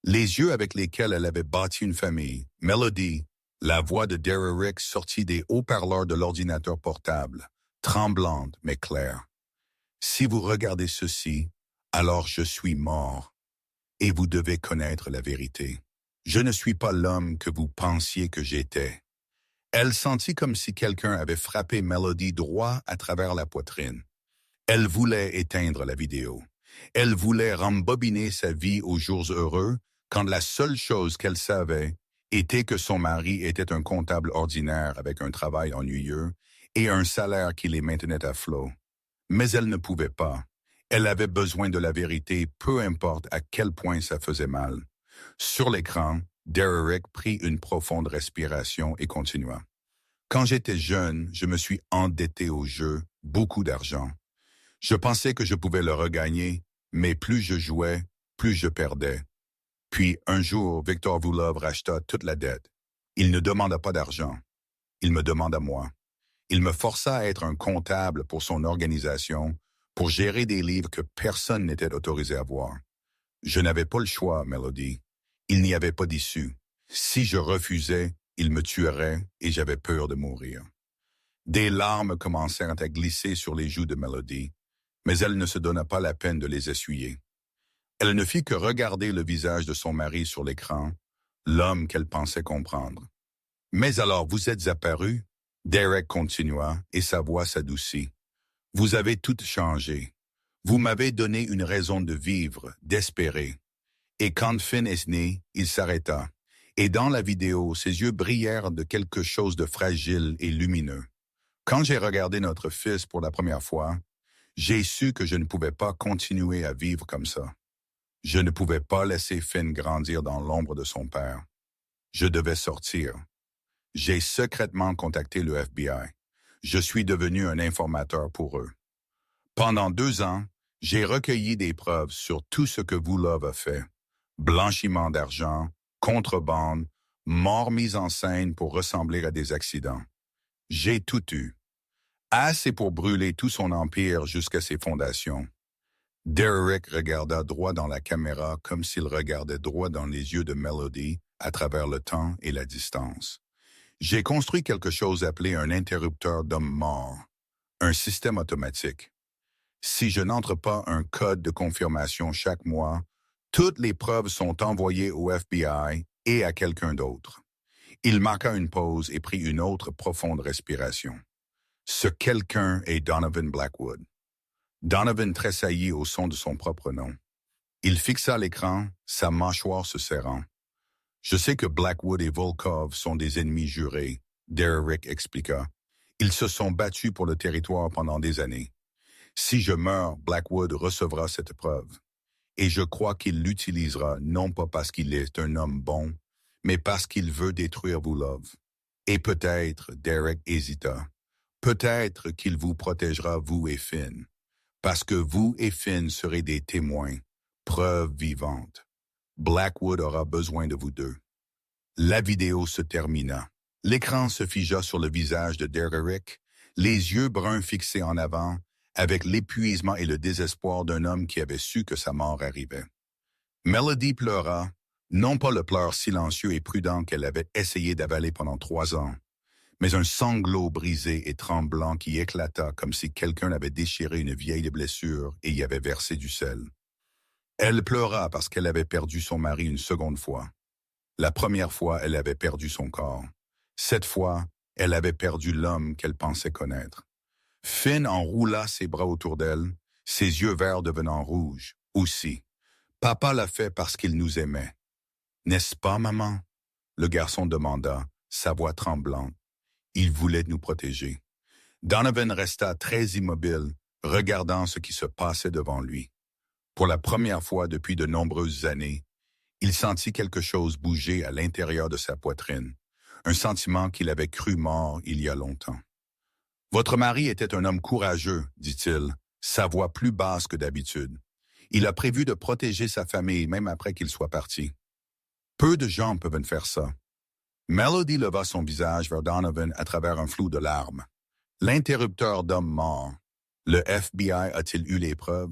les yeux avec lesquels elle avait bâti une famille. Melody, la voix de Derek sortit des haut-parleurs de l'ordinateur portable, tremblante mais claire. Si vous regardez ceci, alors je suis mort, et vous devez connaître la vérité. Je ne suis pas l'homme que vous pensiez que j'étais. Elle sentit comme si quelqu'un avait frappé Melody droit à travers la poitrine. Elle voulait éteindre la vidéo. Elle voulait rembobiner sa vie aux jours heureux, quand la seule chose qu'elle savait était que son mari était un comptable ordinaire avec un travail ennuyeux et un salaire qui les maintenait à flot. Mais elle ne pouvait pas. Elle avait besoin de la vérité, peu importe à quel point ça faisait mal. Sur l'écran, Derek prit une profonde respiration et continua. Quand j'étais jeune, je me suis endetté au jeu, beaucoup d'argent. Je pensais que je pouvais le regagner, mais plus je jouais, plus je perdais. Puis, un jour, Victor Vulov racheta toute la dette. Il ne demanda pas d'argent. Il me demanda moi. Il me força à être un comptable pour son organisation, pour gérer des livres que personne n'était autorisé à voir. Je n'avais pas le choix, Melody. Il n'y avait pas d'issue. Si je refusais, il me tuerait et j'avais peur de mourir. Des larmes commencèrent à glisser sur les joues de Melody, mais elle ne se donna pas la peine de les essuyer. Elle ne fit que regarder le visage de son mari sur l'écran, l'homme qu'elle pensait comprendre. « Mais alors vous êtes apparu ?» Derek continua et sa voix s'adoucit. « Vous avez tout changé. Vous m'avez donné une raison de vivre, d'espérer. » Et quand Finn est né, il s'arrêta. Et dans la vidéo, ses yeux brillèrent de quelque chose de fragile et lumineux. Quand j'ai regardé notre fils pour la première fois, j'ai su que je ne pouvais pas continuer à vivre comme ça. Je ne pouvais pas laisser Finn grandir dans l'ombre de son père. Je devais sortir. J'ai secrètement contacté le FBI. Je suis devenu un informateur pour eux. Pendant 2 ans, j'ai recueilli des preuves sur tout ce que Vulov a fait. Blanchiment d'argent, contrebande, mort mise en scène pour ressembler à des accidents. J'ai tout eu. Assez pour brûler tout son empire jusqu'à ses fondations. Derek regarda droit dans la caméra comme s'il regardait droit dans les yeux de Melody à travers le temps et la distance. J'ai construit quelque chose appelé un interrupteur d'homme mort, un système automatique. Si je n'entre pas un code de confirmation chaque mois, toutes les preuves sont envoyées au FBI et à quelqu'un d'autre. Il marqua une pause et prit une autre profonde respiration. Ce quelqu'un est Donovan Blackwood. Donovan tressaillit au son de son propre nom. Il fixa l'écran, sa mâchoire se serrant. Je sais que Blackwood et Volkov sont des ennemis jurés, Derek expliqua. Ils se sont battus pour le territoire pendant des années. Si je meurs, Blackwood recevra cette preuve. Et je crois qu'il l'utilisera non pas parce qu'il est un homme bon, mais parce qu'il veut détruire Volkov. Et peut-être, Derek hésita, peut-être qu'il vous protégera, vous et Finn. Parce que vous et Finn serez des témoins, preuves vivantes. Blackwood aura besoin de vous deux. La vidéo se termina. L'écran se figea sur le visage de Derek, les yeux bruns fixés en avant, avec l'épuisement et le désespoir d'un homme qui avait su que sa mort arrivait. Melody pleura, non pas le pleur silencieux et prudent qu'elle avait essayé d'avaler pendant 3 ans, mais un sanglot brisé et tremblant qui éclata comme si quelqu'un avait déchiré une vieille blessure et y avait versé du sel. Elle pleura parce qu'elle avait perdu son mari une seconde fois. La première fois, elle avait perdu son corps. Cette fois, elle avait perdu l'homme qu'elle pensait connaître. Finn enroula ses bras autour d'elle, ses yeux verts devenant rouges, aussi. Papa l'a fait parce qu'il nous aimait. N'est-ce pas, maman? Le garçon demanda, sa voix tremblante. Il voulait nous protéger. Donovan resta très immobile, regardant ce qui se passait devant lui. Pour la première fois depuis de nombreuses années, il sentit quelque chose bouger à l'intérieur de sa poitrine, un sentiment qu'il avait cru mort il y a longtemps. « Votre mari était un homme courageux, dit-il, sa voix plus basse que d'habitude. Il a prévu de protéger sa famille même après qu'il soit parti. Peu de gens peuvent faire ça. » Melody leva son visage vers Donovan à travers un flou de larmes. L'interrupteur d'homme mort. Le FBI a-t-il eu les preuves?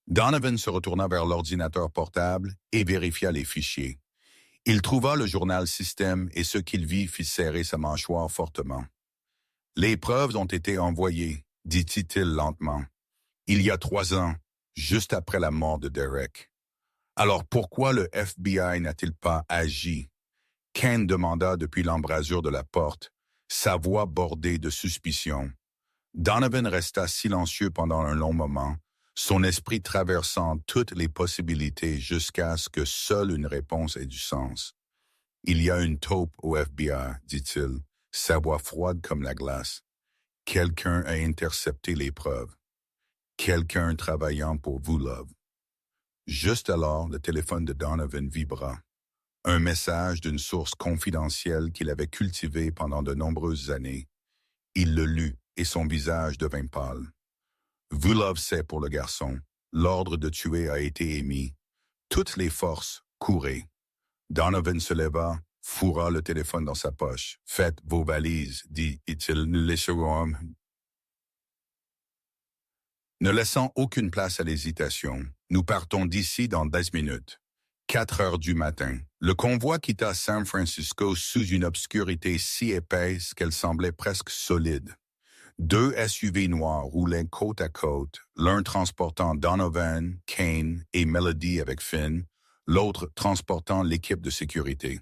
Donovan se retourna vers l'ordinateur portable et vérifia les fichiers. Il trouva le journal système et ce qu'il vit fit serrer sa mâchoire fortement. Les preuves ont été envoyées, dit-il lentement. Il y a 3 ans, juste après la mort de Derek. Alors pourquoi le FBI n'a-t-il pas agi? Ken demanda depuis l'embrasure de la porte, sa voix bordée de suspicion. Donovan resta silencieux pendant un long moment, son esprit traversant toutes les possibilités jusqu'à ce que seule une réponse ait du sens. « Il y a une taupe au FBI, dit-il, sa voix froide comme la glace. Quelqu'un a intercepté les preuves. Quelqu'un travaillant pour Volkov. » Juste alors, le téléphone de Donovan vibra. Un message d'une source confidentielle qu'il avait cultivée pendant de nombreuses années. Il le lut et son visage devint pâle. Volkov sait pour le garçon. L'ordre de tuer a été émis. Toutes les forces couraient. Donovan se leva, fourra le téléphone dans sa poche. « Faites vos valises, dit-il, ne laissant aucune place à l'hésitation. Nous partons d'ici dans 10 minutes. 4 heures du matin. Le convoi quitta San Francisco sous une obscurité si épaisse qu'elle semblait presque solide. 2 SUV noirs roulaient côte à côte, l'un transportant Donovan, Kane et Melody avec Finn, l'autre transportant l'équipe de sécurité.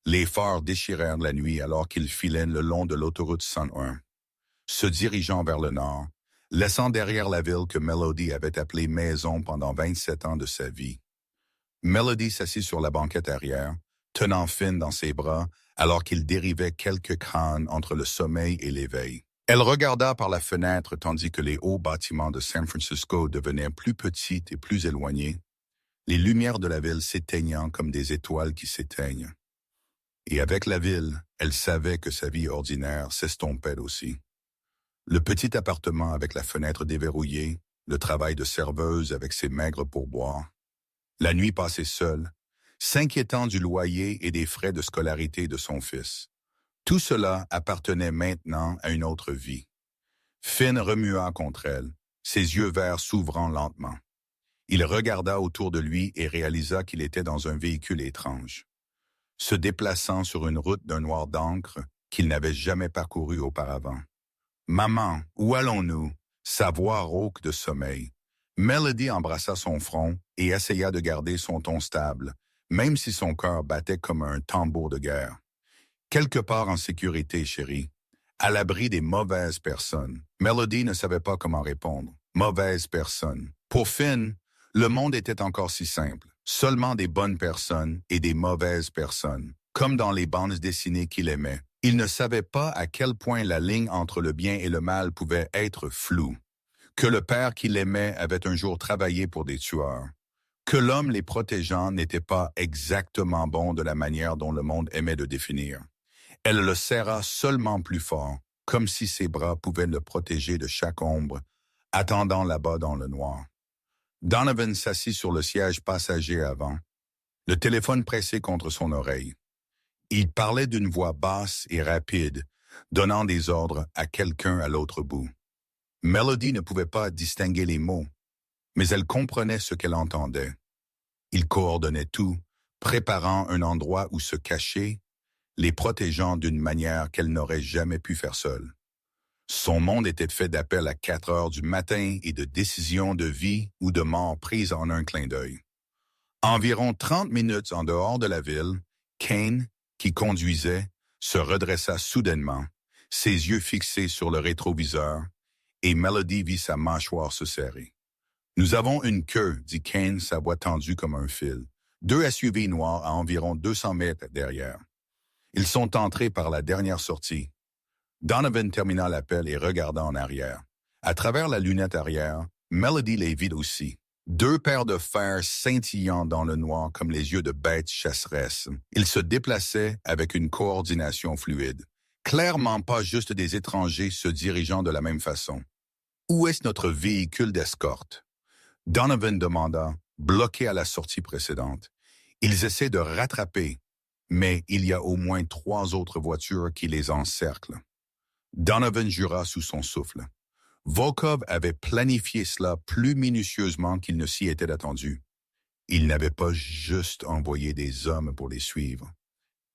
Les phares déchirèrent la nuit alors qu'ils filaient le long de l'autoroute 101. Se dirigeant vers le nord, laissant derrière la ville que Melody avait appelée maison pendant 27 ans de sa vie. Melody s'assit sur la banquette arrière, tenant Finn dans ses bras alors qu'il dérivait quelques crânes entre le sommeil et l'éveil. Elle regarda par la fenêtre tandis que les hauts bâtiments de San Francisco devenaient plus petits et plus éloignés, les lumières de la ville s'éteignant comme des étoiles qui s'éteignent. Et avec la ville, elle savait que sa vie ordinaire s'estompait aussi. Le petit appartement avec la fenêtre déverrouillée, le travail de serveuse avec ses maigres pourboires, la nuit passée seule, s'inquiétant du loyer et des frais de scolarité de son fils. Tout cela appartenait maintenant à une autre vie. Finn remua contre elle, ses yeux verts s'ouvrant lentement. Il regarda autour de lui et réalisa qu'il était dans un véhicule étrange, se déplaçant sur une route d'un noir d'encre qu'il n'avait jamais parcouru auparavant. « Maman, où allons-nous » Sa voix rauque de sommeil. Melody embrassa son front et essaya de garder son ton stable, même si son cœur battait comme un tambour de guerre. Quelque part en sécurité, chérie, à l'abri des mauvaises personnes. Melody ne savait pas comment répondre. Mauvaise personne. Pour Finn, le monde était encore si simple. Seulement des bonnes personnes et des mauvaises personnes, comme dans les bandes dessinées qu'il aimait. Il ne savait pas à quel point la ligne entre le bien et le mal pouvait être floue. Que le père qu'il aimait avait un jour travaillé pour des tueurs. Que l'homme les protégeant n'était pas exactement bon de la manière dont le monde aimait de définir. Elle le serra seulement plus fort, comme si ses bras pouvaient le protéger de chaque ombre, attendant là-bas dans le noir. Donovan s'assit sur le siège passager avant, le téléphone pressé contre son oreille. Il parlait d'une voix basse et rapide, donnant des ordres à quelqu'un à l'autre bout. Melody ne pouvait pas distinguer les mots, mais elle comprenait ce qu'elle entendait. Il coordonnait tout, préparant un endroit où se cacher, les protégeant d'une manière qu'elle n'aurait jamais pu faire seule. Son monde était fait d'appels à 4 heures du matin et de décisions de vie ou de mort prises en un clin d'œil. Environ 30 minutes en dehors de la ville, Kane, qui conduisait, se redressa soudainement, ses yeux fixés sur le rétroviseur, et Melody vit sa mâchoire se serrer. « Nous avons une queue, » dit Kane, sa voix tendue comme un fil. 2 SUV noirs à environ 200 mètres derrière. Ils sont entrés par la dernière sortie. Donovan termina l'appel et regarda en arrière. À travers la lunette arrière, Melody les vit aussi. 2 paires de fer scintillant dans le noir comme les yeux de bêtes chasseresses. Ils se déplaçaient avec une coordination fluide. Clairement pas juste des étrangers se dirigeant de la même façon. « Où est notre véhicule d'escorte » Donovan demanda, bloqué à la sortie précédente. Ils essaient de rattraper, mais il y a au moins 3 autres voitures qui les encerclent. Donovan jura sous son souffle. Volkov avait planifié cela plus minutieusement qu'il ne s'y était attendu. Il n'avait pas juste envoyé des hommes pour les suivre.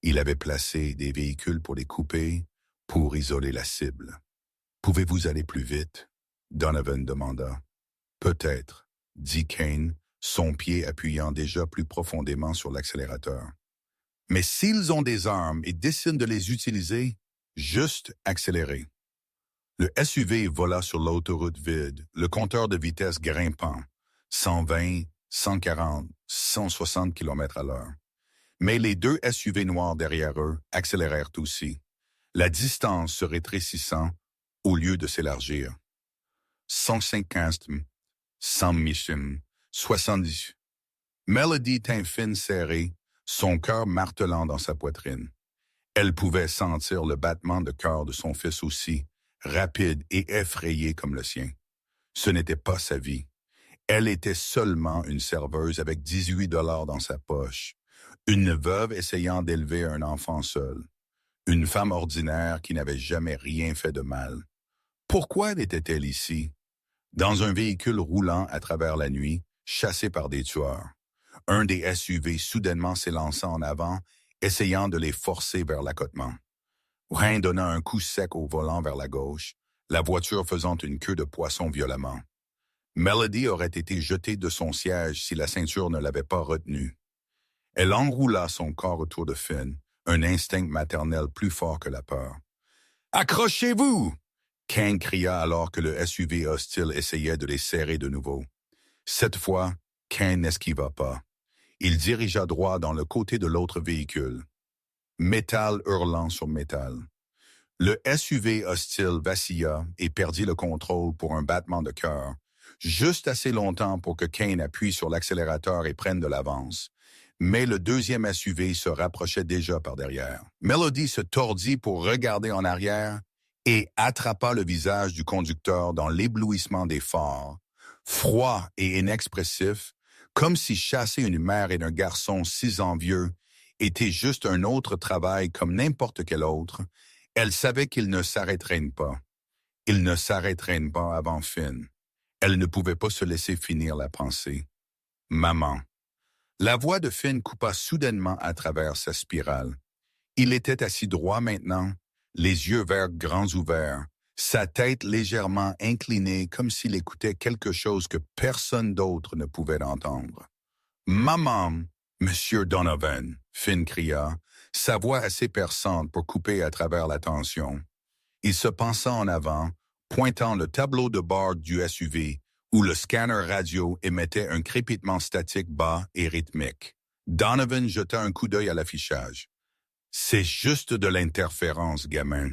Il avait placé des véhicules pour les couper, pour isoler la cible. « Pouvez-vous aller plus vite ?» Donovan demanda. « Peut-être, » dit Kane, son pied appuyant déjà plus profondément sur l'accélérateur. « Mais s'ils ont des armes et décident de les utiliser, juste accélérer. » Le SUV vola sur l'autoroute vide, le compteur de vitesse grimpant, 120, 140, 160 km/h. Mais les 2 SUV noirs derrière eux accélérèrent aussi, la distance se rétrécissant au lieu de s'élargir. 150, 100 mission, 70. Melody tint Finn serré, son cœur martelant dans sa poitrine. Elle pouvait sentir le battement de cœur de son fils aussi, rapide et effrayé comme le sien. Ce n'était pas sa vie. Elle était seulement une serveuse avec 18 $ dans sa poche, une veuve essayant d'élever un enfant seul, une femme ordinaire qui n'avait jamais rien fait de mal. Pourquoi était-elle ici? Dans un véhicule roulant à travers la nuit, chassé par des tueurs. Un des SUV soudainement s'élança en avant, essayant de les forcer vers l'accotement. Wayne donna un coup sec au volant vers la gauche, la voiture faisant une queue de poisson violemment. Melody aurait été jetée de son siège si la ceinture ne l'avait pas retenue. Elle enroula son corps autour de Finn, un instinct maternel plus fort que la peur. « Accrochez-vous !» Kane cria alors que le SUV hostile essayait de les serrer de nouveau. Cette fois, Kane n'esquiva pas. Il dirigea droit dans le côté de l'autre véhicule. Métal hurlant sur métal. Le SUV hostile vacilla et perdit le contrôle pour un battement de cœur, juste assez longtemps pour que Kane appuie sur l'accélérateur et prenne de l'avance. Mais le deuxième SUV se rapprochait déjà par derrière. Melody se tordit pour regarder en arrière et attrapa le visage du conducteur dans l'éblouissement des phares, froid et inexpressif, comme si chasser une mère et un garçon 6 ans vieux était juste un autre travail comme n'importe quel autre. Elle savait qu'il ne s'arrêterait pas. Il ne s'arrêterait pas avant Finn. Elle ne pouvait pas se laisser finir la pensée. Maman. La voix de Finn coupa soudainement à travers sa spirale. Il était assis droit maintenant, les yeux verts grands ouverts, sa tête légèrement inclinée comme s'il écoutait quelque chose que personne d'autre ne pouvait entendre. « Maman, Monsieur Donovan !» Finn cria, sa voix assez perçante pour couper à travers la tension. Il se pencha en avant, pointant le tableau de bord du SUV, où le scanner radio émettait un crépitement statique bas et rythmique. Donovan jeta un coup d'œil à l'affichage. « C'est juste de l'interférence, gamin. »«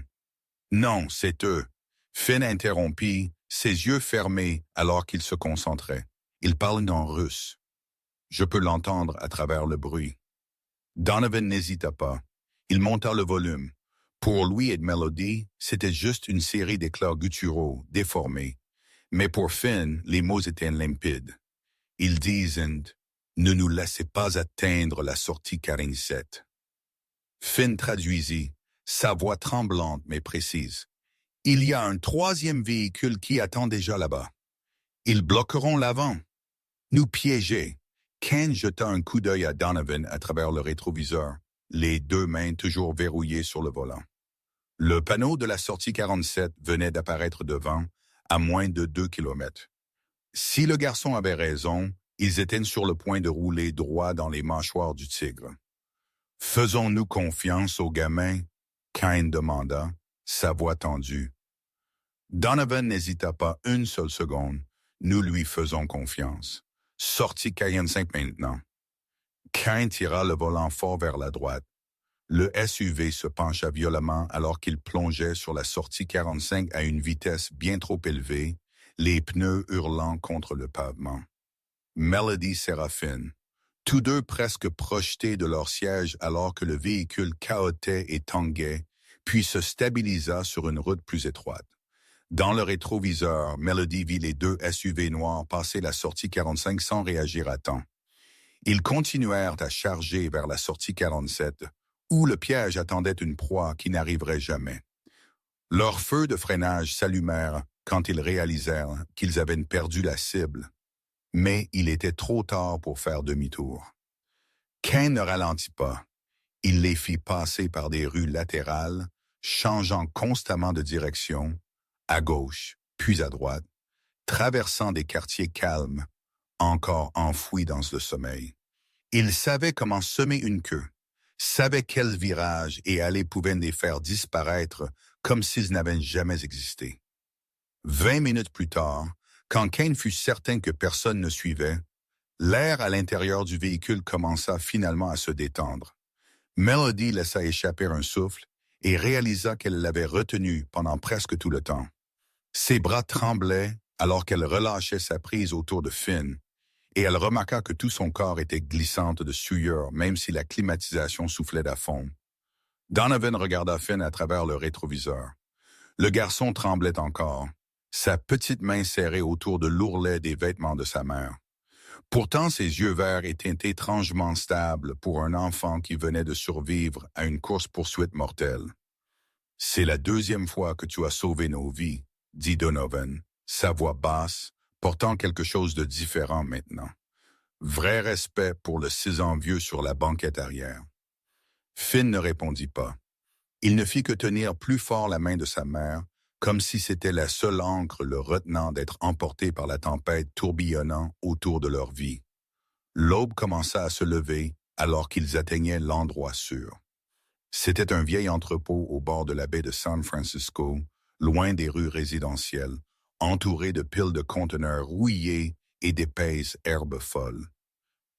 Non, c'est eux. » Finn interrompit, ses yeux fermés alors qu'il se concentrait. Il parlait en russe. Je peux l'entendre à travers le bruit. Donovan n'hésita pas. Il monta le volume. Pour lui et Melody, c'était juste une série d'éclats gutturaux, déformés. Mais pour Finn, les mots étaient limpides. Ils disaient « Ne nous laissez pas atteindre la sortie 47 ». Finn traduisit, sa voix tremblante mais précise. « Il y a un troisième véhicule qui attend déjà là-bas. Ils bloqueront l'avant. Nous piéger. » Ken jeta un coup d'œil à Donovan à travers le rétroviseur, les deux mains toujours verrouillées sur le volant. Le panneau de la sortie 47 venait d'apparaître devant, à moins de 2 kilomètres. Si le garçon avait raison, ils étaient sur le point de rouler droit dans les mâchoires du tigre. « Faisons-nous confiance au gamin ?» Ken demanda, sa voix tendue. Donovan n'hésita pas une seule seconde. « Nous lui faisons confiance. » Sortie 45 maintenant. Ken tira le volant fort vers la droite. Le SUV se pencha violemment alors qu'il plongeait sur la sortie 45 à une vitesse bien trop élevée, les pneus hurlant contre le pavement. Melody serra Finn, tous deux presque projetés de leur siège alors que le véhicule cahotait et tanguait, puis se stabilisa sur une route plus étroite. Dans le rétroviseur, Melody vit les deux SUV noirs passer la sortie 45 sans réagir à temps. Ils continuèrent à charger vers la sortie 47, où le piège attendait une proie qui n'arriverait jamais. Leurs feux de freinage s'allumèrent quand ils réalisèrent qu'ils avaient perdu la cible. Mais il était trop tard pour faire demi-tour. Ken ne ralentit pas. Il les fit passer par des rues latérales, changeant constamment de direction, à gauche, puis à droite, traversant des quartiers calmes, encore enfouis dans le sommeil. Il savait comment semer une queue, savait quels virages et allées pouvaient les faire disparaître comme s'ils n'avaient jamais existé. 20 minutes plus tard, quand Ken fut certain que personne ne suivait, l'air à l'intérieur du véhicule commença finalement à se détendre. Melody laissa échapper un souffle et réalisa qu'elle l'avait retenu pendant presque tout le temps. Ses bras tremblaient alors qu'elle relâchait sa prise autour de Finn, et elle remarqua que tout son corps était glissante de sueur, même si la climatisation soufflait à fond. Donovan regarda Finn à travers le rétroviseur. Le garçon tremblait encore, sa petite main serrée autour de l'ourlet des vêtements de sa mère. Pourtant, ses yeux verts étaient étrangement stables pour un enfant qui venait de survivre à une course-poursuite mortelle. « C'est la deuxième fois que tu as sauvé nos vies, » dit Donovan, sa voix basse, portant quelque chose de différent maintenant. Vrai respect pour le 6 ans vieux sur la banquette arrière. Finn ne répondit pas. Il ne fit que tenir plus fort la main de sa mère, comme si c'était la seule ancre le retenant d'être emporté par la tempête tourbillonnant autour de leur vie. L'aube commença à se lever alors qu'ils atteignaient l'endroit sûr. C'était un vieil entrepôt au bord de la baie de San Francisco, loin des rues résidentielles, entouré de piles de conteneurs rouillés et d'épaisses herbes folles.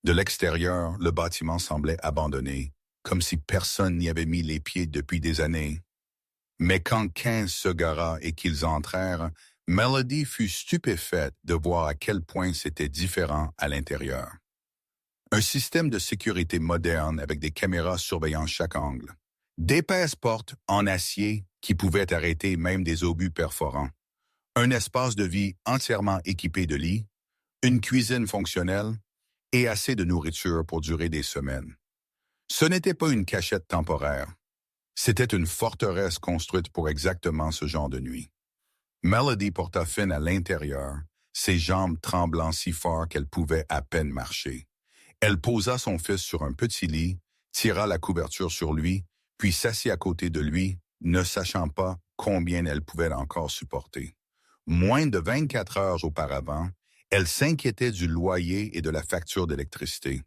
De l'extérieur, le bâtiment semblait abandonné, comme si personne n'y avait mis les pieds depuis des années. Mais quand 15 se gara et qu'ils entrèrent, Melody fut stupéfaite de voir à quel point c'était différent à l'intérieur. Un système de sécurité moderne avec des caméras surveillant chaque angle. D'épaisses portes en acier qui pouvaient arrêter même des obus perforants. Un espace de vie entièrement équipé de lits, une cuisine fonctionnelle et assez de nourriture pour durer des semaines. Ce n'était pas une cachette temporaire. C'était une forteresse construite pour exactement ce genre de nuit. Melody porta Finn à l'intérieur, ses jambes tremblant si fort qu'elle pouvait à peine marcher. Elle posa son fils sur un petit lit, tira la couverture sur lui, puis s'assit à côté de lui, ne sachant pas combien elle pouvait encore supporter. Moins de 24 heures auparavant, elle s'inquiétait du loyer et de la facture d'électricité.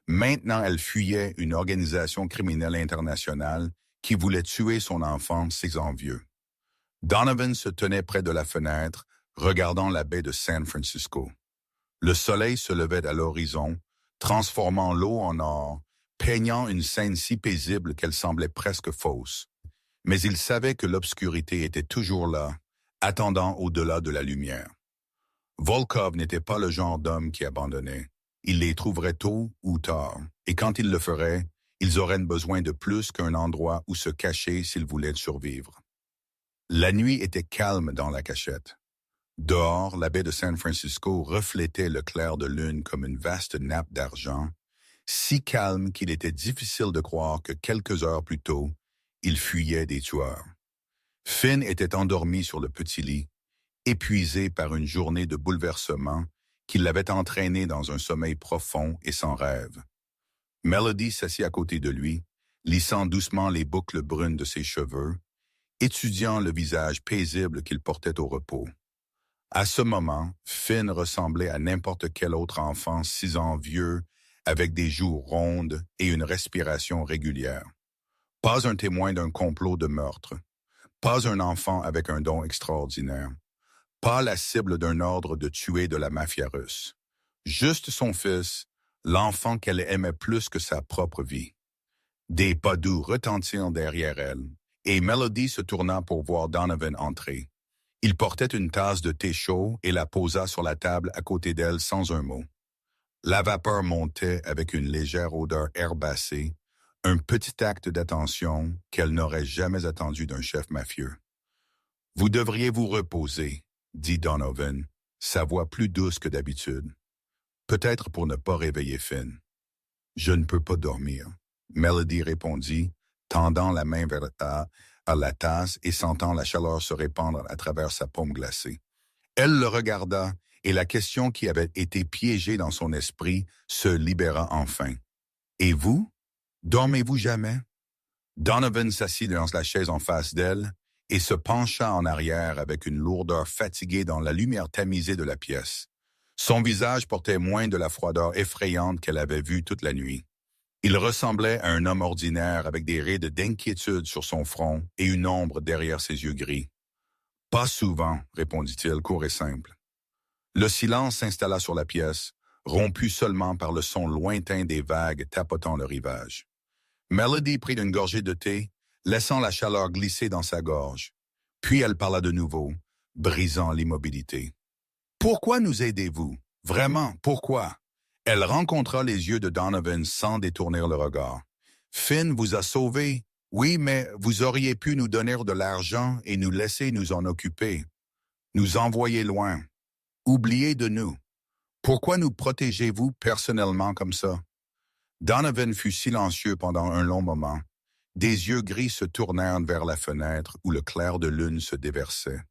Maintenant, elle fuyait une organisation criminelle internationale qui voulait tuer son enfant, ses envieux. Donovan se tenait près de la fenêtre, regardant la baie de San Francisco. Le soleil se levait à l'horizon, transformant l'eau en or, peignant une scène si paisible qu'elle semblait presque fausse. Mais il savait que l'obscurité était toujours là, attendant au-delà de la lumière. Volkov n'était pas le genre d'homme qui abandonnait. Il les trouverait tôt ou tard, et quand il le ferait, ils auraient besoin de plus qu'un endroit où se cacher s'ils voulaient survivre. La nuit était calme dans la cachette. Dehors, la baie de San Francisco reflétait le clair de lune comme une vaste nappe d'argent, si calme qu'il était difficile de croire que quelques heures plus tôt, il fuyait des tueurs. Finn était endormi sur le petit lit, épuisé par une journée de bouleversement qui l'avait entraîné dans un sommeil profond et sans rêve. Melody s'assit à côté de lui, lissant doucement les boucles brunes de ses cheveux, étudiant le visage paisible qu'il portait au repos. À ce moment, Finn ressemblait à n'importe quel autre enfant 6 ans vieux, avec des joues rondes et une respiration régulière. Pas un témoin d'un complot de meurtre. Pas un enfant avec un don extraordinaire. Pas la cible d'un ordre de tuer de la mafia russe. Juste son fils, l'enfant qu'elle aimait plus que sa propre vie. Des pas doux retentirent derrière elle, et Melody se tourna pour voir Donovan entrer. Il portait une tasse de thé chaud et la posa sur la table à côté d'elle sans un mot. La vapeur montait avec une légère odeur herbacée, un petit acte d'attention qu'elle n'aurait jamais attendu d'un chef mafieux. « Vous devriez vous reposer », dit Donovan, sa voix plus douce que d'habitude. Peut-être pour ne pas réveiller Finn. « Je ne peux pas dormir », Melody répondit, tendant la main vers à la tasse et sentant la chaleur se répandre à travers sa paume glacée. Elle le regarda, et la question qui avait été piégée dans son esprit se libéra enfin. « Et vous? Dormez-vous jamais? » Donovan s'assit dans la chaise en face d'elle et se pencha en arrière avec une lourdeur fatiguée dans la lumière tamisée de la pièce. Son visage portait moins de la froideur effrayante qu'elle avait vue toute la nuit. Il ressemblait à un homme ordinaire avec des rides d'inquiétude sur son front et une ombre derrière ses yeux gris. « Pas souvent, » répondit-il, court et simple. Le silence s'installa sur la pièce, rompu seulement par le son lointain des vagues tapotant le rivage. Melody prit une gorgée de thé, laissant la chaleur glisser dans sa gorge. Puis elle parla de nouveau, brisant l'immobilité. « Pourquoi nous aidez-vous? Vraiment, pourquoi? » Elle rencontra les yeux de Donovan sans détourner le regard. « Finn vous a sauvés. Oui, mais vous auriez pu nous donner de l'argent et nous laisser nous en occuper. Nous envoyer loin. Oubliez de nous. Pourquoi nous protégez-vous personnellement comme ça? » Donovan fut silencieux pendant un long moment. Des yeux gris se tournèrent vers la fenêtre où le clair de lune se déversait.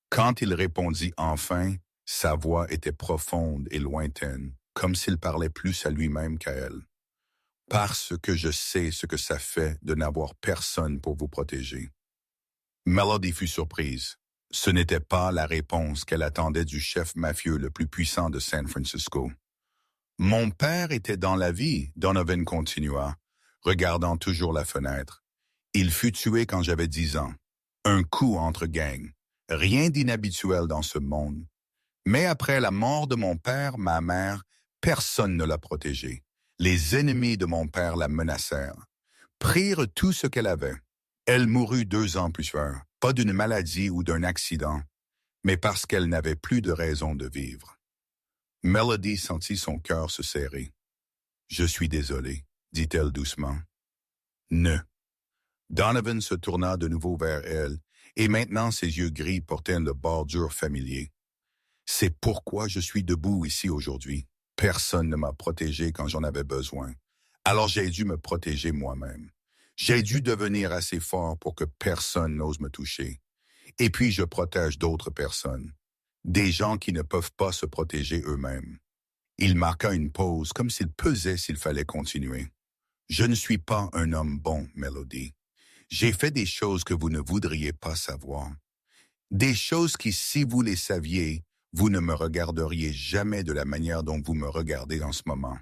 Quand il répondit enfin, sa voix était profonde et lointaine, comme s'il parlait plus à lui-même qu'à elle. « Parce que je sais ce que ça fait de n'avoir personne pour vous protéger. » Melody fut surprise. Ce n'était pas la réponse qu'elle attendait du chef mafieux le plus puissant de San Francisco. « Mon père était dans la vie, » Donovan continua, regardant toujours la fenêtre. « Il fut tué quand j'avais 10 ans. Un coup entre gangs. Rien d'inhabituel dans ce monde. Mais après la mort de mon père, ma mère, personne ne l'a protégée. Les ennemis de mon père la menacèrent. Prirent tout ce qu'elle avait. Elle mourut 2 ans plus tard, pas d'une maladie ou d'un accident, mais parce qu'elle n'avait plus de raison de vivre. » Melody sentit son cœur se serrer. « Je suis désolé, » dit-elle doucement. « Ne. » Donovan se tourna de nouveau vers elle, et maintenant ses yeux gris portaient le bordure familier. « C'est pourquoi je suis debout ici aujourd'hui. Personne ne m'a protégé quand j'en avais besoin. Alors j'ai dû me protéger moi-même. J'ai dû devenir assez fort pour que personne n'ose me toucher. Et puis je protège d'autres personnes. Des gens qui ne peuvent pas se protéger eux-mêmes. Il marqua une pause, comme s'il pesait s'il fallait continuer. Je ne suis pas un homme bon, Melody. J'ai fait des choses que vous ne voudriez pas savoir. Des choses qui, si vous les saviez, vous ne me regarderiez jamais de la manière dont vous me regardez en ce moment.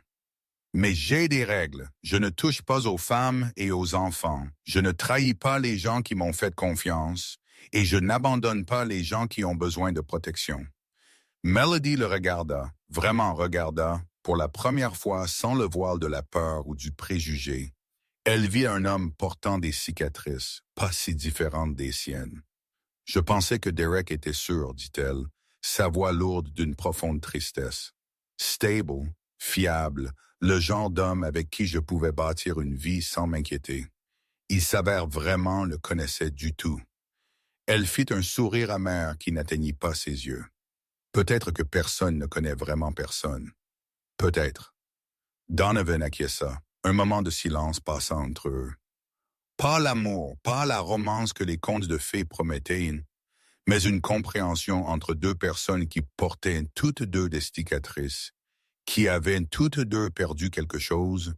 Mais j'ai des règles. Je ne touche pas aux femmes et aux enfants. Je ne trahis pas les gens qui m'ont fait confiance et je n'abandonne pas les gens qui ont besoin de protection. Melody le regarda, vraiment regarda, pour la première fois sans le voile de la peur ou du préjugé. Elle vit un homme portant des cicatrices, pas si différentes des siennes. Je pensais que Derek était sûr, dit-elle, sa voix lourde d'une profonde tristesse. Stable, fiable, le genre d'homme avec qui je pouvais bâtir une vie sans m'inquiéter. Il s'avère vraiment le connaissait du tout. Elle fit un sourire amer qui n'atteignit pas ses yeux. Peut-être que personne ne connaît vraiment personne. Peut-être. Donovan acquiesça. Un moment de silence passa entre eux. Pas l'amour, pas la romance que les contes de fées promettaient, mais une compréhension entre deux personnes qui portaient toutes deux des cicatrices, qui avaient toutes deux perdu quelque chose,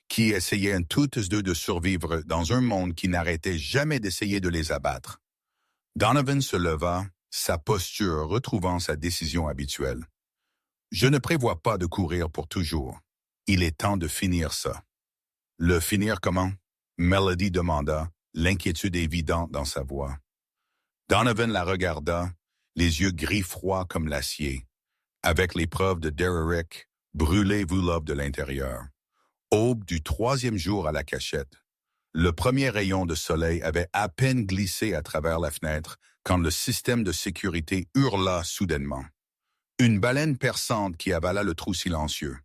qui essayaient toutes deux de survivre dans un monde qui n'arrêtait jamais d'essayer de les abattre. Donovan se leva, sa posture retrouvant sa décision habituelle. Je ne prévois pas de courir pour toujours. Il est temps de finir ça. Le finir comment? Melody demanda, l'inquiétude évidente dans sa voix. Donovan la regarda, les yeux gris froids comme l'acier, avec l'épreuve de Derek brûlé Vulov de l'intérieur. Aube du 3e jour à la cachette. Le premier rayon de soleil avait à peine glissé à travers la fenêtre quand le système de sécurité hurla soudainement. Une baleine perçante qui avala le trou silencieux.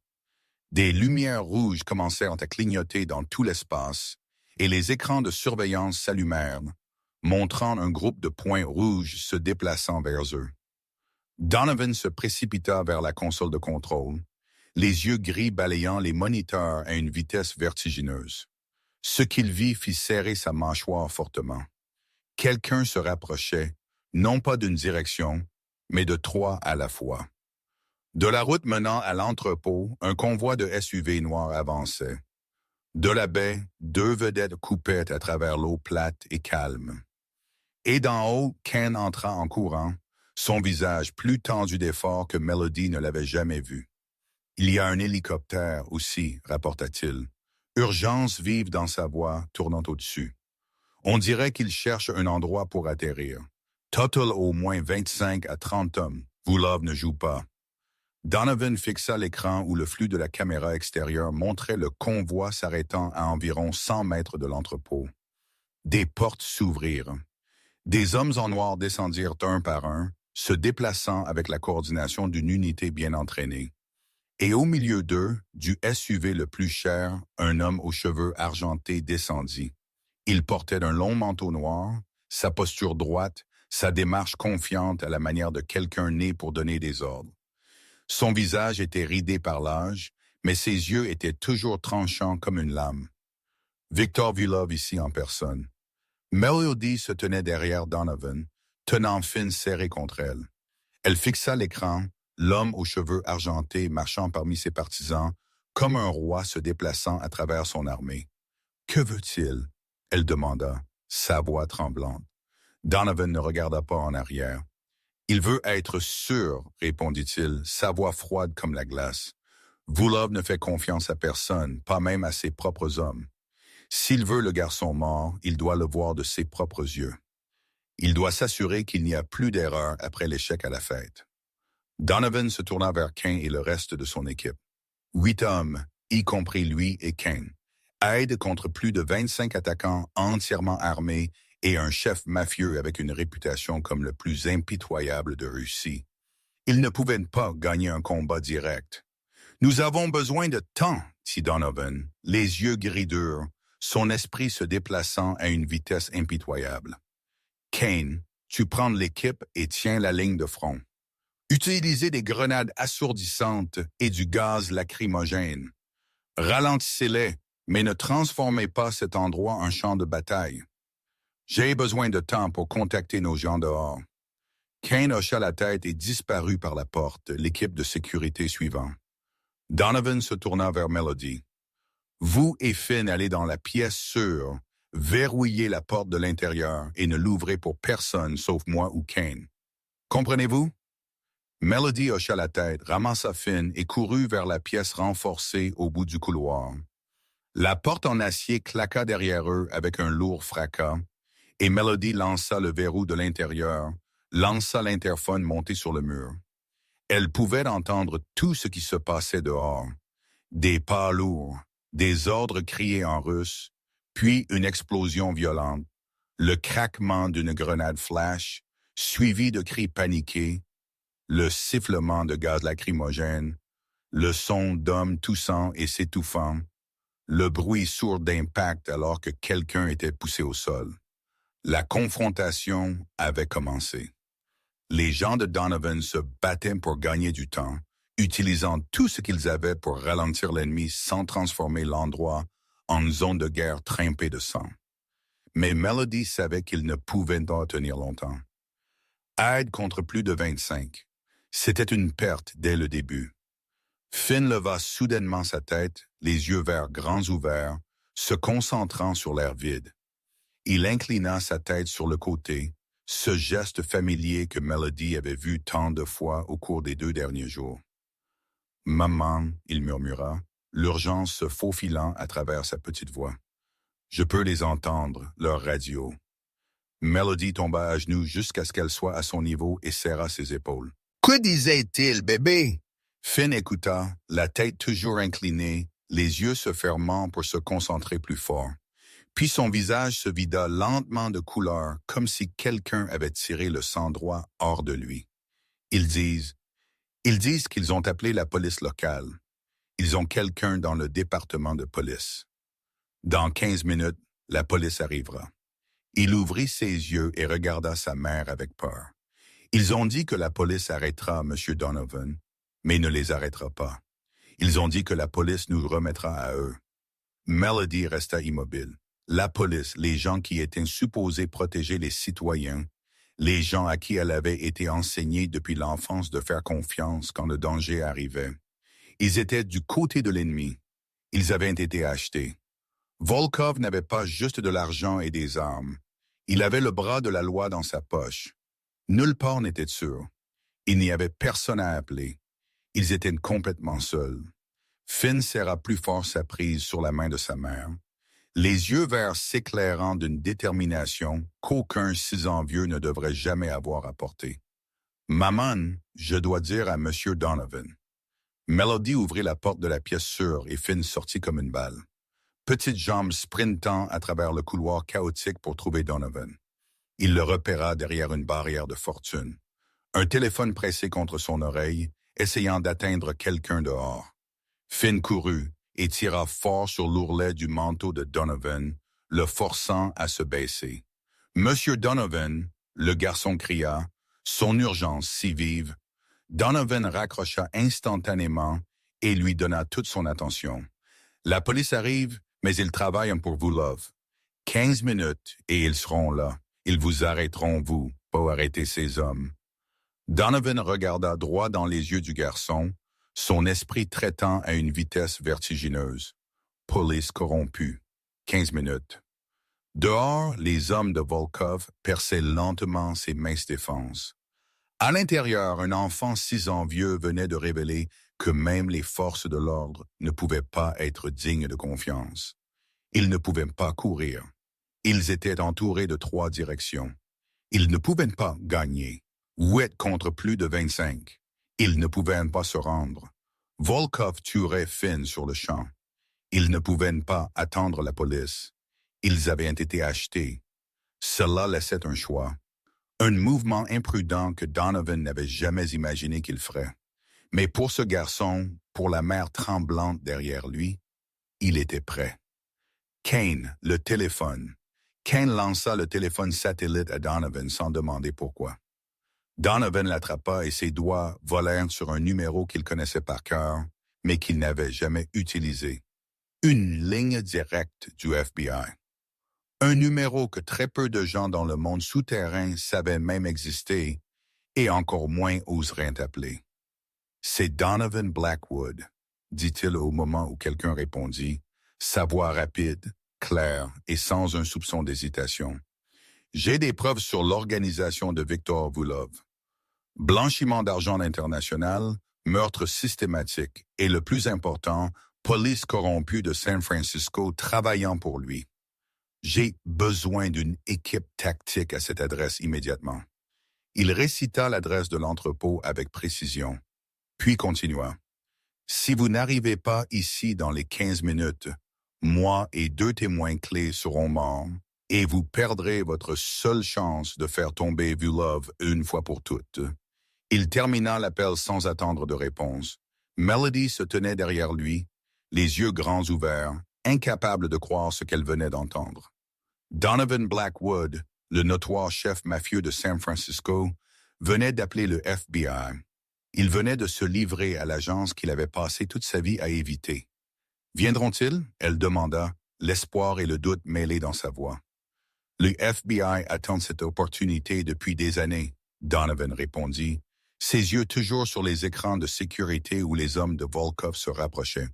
Des lumières rouges commencèrent à clignoter dans tout l'espace et les écrans de surveillance s'allumèrent, montrant un groupe de points rouges se déplaçant vers eux. Donovan se précipita vers la console de contrôle, les yeux gris balayant les moniteurs à une vitesse vertigineuse. Ce qu'il vit fit serrer sa mâchoire fortement. Quelqu'un se rapprochait, non pas d'une direction, mais de 3 à la fois. De la route menant à l'entrepôt, un convoi de SUV noirs avançait. De la baie, 2 vedettes coupaient à travers l'eau plate et calme. Et d'en haut, Ken entra en courant, son visage plus tendu d'effort que Melody ne l'avait jamais vu. Il y a un hélicoptère aussi, rapporta-t-il. Urgence vive dans sa voix, tournant au-dessus. On dirait qu'il cherche un endroit pour atterrir. Total au moins 25 à 30 hommes. Vulov ne joue pas. Donovan fixa l'écran où le flux de la caméra extérieure montrait le convoi s'arrêtant à environ 100 mètres de l'entrepôt. Des portes s'ouvrirent. Des hommes en noir descendirent un par un, se déplaçant avec la coordination d'une unité bien entraînée. Et au milieu d'eux, du SUV le plus cher, un homme aux cheveux argentés descendit. Il portait un long manteau noir, sa posture droite, sa démarche confiante à la manière de quelqu'un né pour donner des ordres. Son visage était ridé par l'âge, mais ses yeux étaient toujours tranchants comme une lame. Victor Vulov ici en personne. Melody se tenait derrière Donovan, tenant Finn serré contre elle. Elle fixa l'écran, l'homme aux cheveux argentés marchant parmi ses partisans, comme un roi se déplaçant à travers son armée. « Que veut-il » elle demanda, sa voix tremblante. Donovan ne regarda pas en arrière. « Il veut être sûr, répondit-il, sa voix froide comme la glace. Vulov ne fait confiance à personne, pas même à ses propres hommes. S'il veut le garçon mort, il doit le voir de ses propres yeux. Il doit s'assurer qu'il n'y a plus d'erreur après l'échec à la fête. » Donovan se tourna vers Kane et le reste de son équipe. 8 hommes, y compris lui et Kane. Aide contre plus de 25 attaquants entièrement armés et un chef mafieux avec une réputation comme le plus impitoyable de Russie. Ils ne pouvaient pas gagner un combat direct. « Nous avons besoin de temps, » dit Donovan, les yeux gris durs, son esprit se déplaçant à une vitesse impitoyable. « Kane, tu prends l'équipe et tiens la ligne de front. Utilisez des grenades assourdissantes et du gaz lacrymogène. Ralentissez-les, mais ne transformez pas cet endroit en champ de bataille. J'ai besoin de temps pour contacter nos gens dehors. » Kane hocha la tête et disparut par la porte, l'équipe de sécurité suivant. Donovan se tourna vers Melody. Vous et Finn allez dans la pièce sûre, verrouillez la porte de l'intérieur et ne l'ouvrez pour personne sauf moi ou Kane. Comprenez-vous? Melody hocha la tête, ramassa Finn et courut vers la pièce renforcée au bout du couloir. La porte en acier claqua derrière eux avec un lourd fracas, et Melody lança le verrou de l'intérieur, lança l'interphone monté sur le mur. Elle pouvait entendre tout ce qui se passait dehors. Des pas lourds, des ordres criés en russe, puis une explosion violente, le craquement d'une grenade flash, suivi de cris paniqués, le sifflement de gaz lacrymogène, le son d'hommes toussant et s'étouffant, le bruit sourd d'impact alors que quelqu'un était poussé au sol. La confrontation avait commencé. Les gens de Donovan se battaient pour gagner du temps, utilisant tout ce qu'ils avaient pour ralentir l'ennemi sans transformer l'endroit en zone de guerre trempée de sang. Mais Melody savait qu'il ne pouvait pas tenir longtemps. Aide contre plus de 25. C'était une perte dès le début. Finn leva soudainement sa tête, les yeux verts grands ouverts, se concentrant sur l'air vide. Il inclina sa tête sur le côté, ce geste familier que Melody avait vu tant de fois au cours des 2 derniers jours. « Maman », il murmura, l'urgence se faufilant à travers sa petite voix. « Je peux les entendre, leur radio. » Melody tomba à genoux jusqu'à ce qu'elle soit à son niveau et serra ses épaules. « Que disait-il, bébé? » Finn écouta, la tête toujours inclinée, les yeux se fermant pour se concentrer plus fort. Puis son visage se vida lentement de couleur, comme si quelqu'un avait tiré le sang-droit hors de lui. Ils disent qu'ils ont appelé la police locale. Ils ont quelqu'un dans le département de police. Dans 15 minutes, la police arrivera. Il ouvrit ses yeux et regarda sa mère avec peur. Ils ont dit que la police arrêtera M. Donovan, mais ne les arrêtera pas. Ils ont dit que la police nous remettra à eux. Melody resta immobile. La police, les gens qui étaient supposés protéger les citoyens, les gens à qui elle avait été enseignée depuis l'enfance de faire confiance quand le danger arrivait. Ils étaient du côté de l'ennemi. Ils avaient été achetés. Volkov n'avait pas juste de l'argent et des armes. Il avait le bras de la loi dans sa poche. Nulle part n'était sûr. Il n'y avait personne à appeler. Ils étaient complètement seuls. Finn serra plus fort sa prise sur la main de sa mère, les yeux verts s'éclairant d'une détermination qu'aucun 6 ans vieux ne devrait jamais avoir apportée. « Maman, je dois dire à M. Donovan. » Melody ouvrit la porte de la pièce sûre et Finn sortit comme une balle. Petites jambes sprintant à travers le couloir chaotique pour trouver Donovan. Il le repéra derrière une barrière de fortune. Un téléphone pressé contre son oreille, essayant d'atteindre quelqu'un dehors. Finn courut et tira fort sur l'ourlet du manteau de Donovan, le forçant à se baisser. « Monsieur Donovan », le garçon cria, son urgence si vive. Donovan raccrocha instantanément et lui donna toute son attention. « La police arrive, mais ils travaillent pour vous, love. 15 minutes et ils seront là. Ils vous arrêteront, vous, pour arrêter ces hommes. » Donovan regarda droit dans les yeux du garçon, son esprit traitant à une vitesse vertigineuse. Police corrompue. 15 minutes. Dehors, les hommes de Volkov perçaient lentement ses minces défenses. À l'intérieur, un enfant 6 ans vieux venait de révéler que même les forces de l'ordre ne pouvaient pas être dignes de confiance. Ils ne pouvaient pas courir. Ils étaient entourés de 3 directions. Ils ne pouvaient pas gagner. 8 contre plus de 25. Ils ne pouvaient pas se rendre. Volkov tuerait Finn sur le champ. Ils ne pouvaient pas attendre la police. Ils avaient été achetés. Cela laissait un choix. Un mouvement imprudent que Donovan n'avait jamais imaginé qu'il ferait. Mais pour ce garçon, pour la mère tremblante derrière lui, il était prêt. Kane, le téléphone. Kane lança le téléphone satellite à Donovan sans demander pourquoi. Donovan l'attrapa et ses doigts volèrent sur un numéro qu'il connaissait par cœur, mais qu'il n'avait jamais utilisé. Une ligne directe du FBI. Un numéro que très peu de gens dans le monde souterrain savaient même exister et encore moins oseraient t'appeler. C'est Donovan Blackwood, dit-il au moment où quelqu'un répondit, sa voix rapide, claire et sans un soupçon d'hésitation. J'ai des preuves sur l'organisation de Victor Vulov. Blanchiment d'argent international, meurtre systématique et le plus important, police corrompue de San Francisco travaillant pour lui. J'ai besoin d'une équipe tactique à cette adresse immédiatement. Il récita l'adresse de l'entrepôt avec précision, puis continua. Si vous n'arrivez pas ici dans les 15 minutes, moi et 2 témoins clés seront morts et vous perdrez votre seule chance de faire tomber Vulov une fois pour toutes. Il termina l'appel sans attendre de réponse. Melody se tenait derrière lui, les yeux grands ouverts, incapable de croire ce qu'elle venait d'entendre. Donovan Blackwood, le notoire chef mafieux de San Francisco, venait d'appeler le FBI. Il venait de se livrer à l'agence qu'il avait passé toute sa vie à éviter. Viendront-ils? Elle demanda, l'espoir et le doute mêlés dans sa voix. Le FBI attend cette opportunité depuis des années, Donovan répondit, ses yeux toujours sur les écrans de sécurité où les hommes de Volkov se rapprochaient.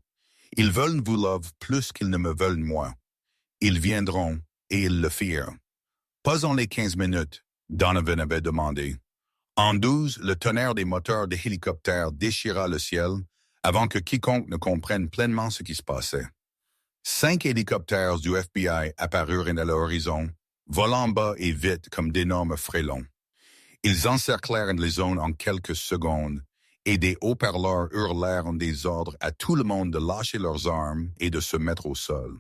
Ils veulent Vulov plus qu'ils ne me veulent moi. Ils viendront, et ils le firent. Pas en les 15 minutes, Donovan avait demandé. En 12, le tonnerre des moteurs des hélicoptères déchira le ciel avant que quiconque ne comprenne pleinement ce qui se passait. 5 hélicoptères du FBI apparurent à l'horizon, volant bas et vite comme d'énormes frélons. Ils encerclèrent les zones en quelques secondes et des haut-parleurs hurlèrent des ordres à tout le monde de lâcher leurs armes et de se mettre au sol.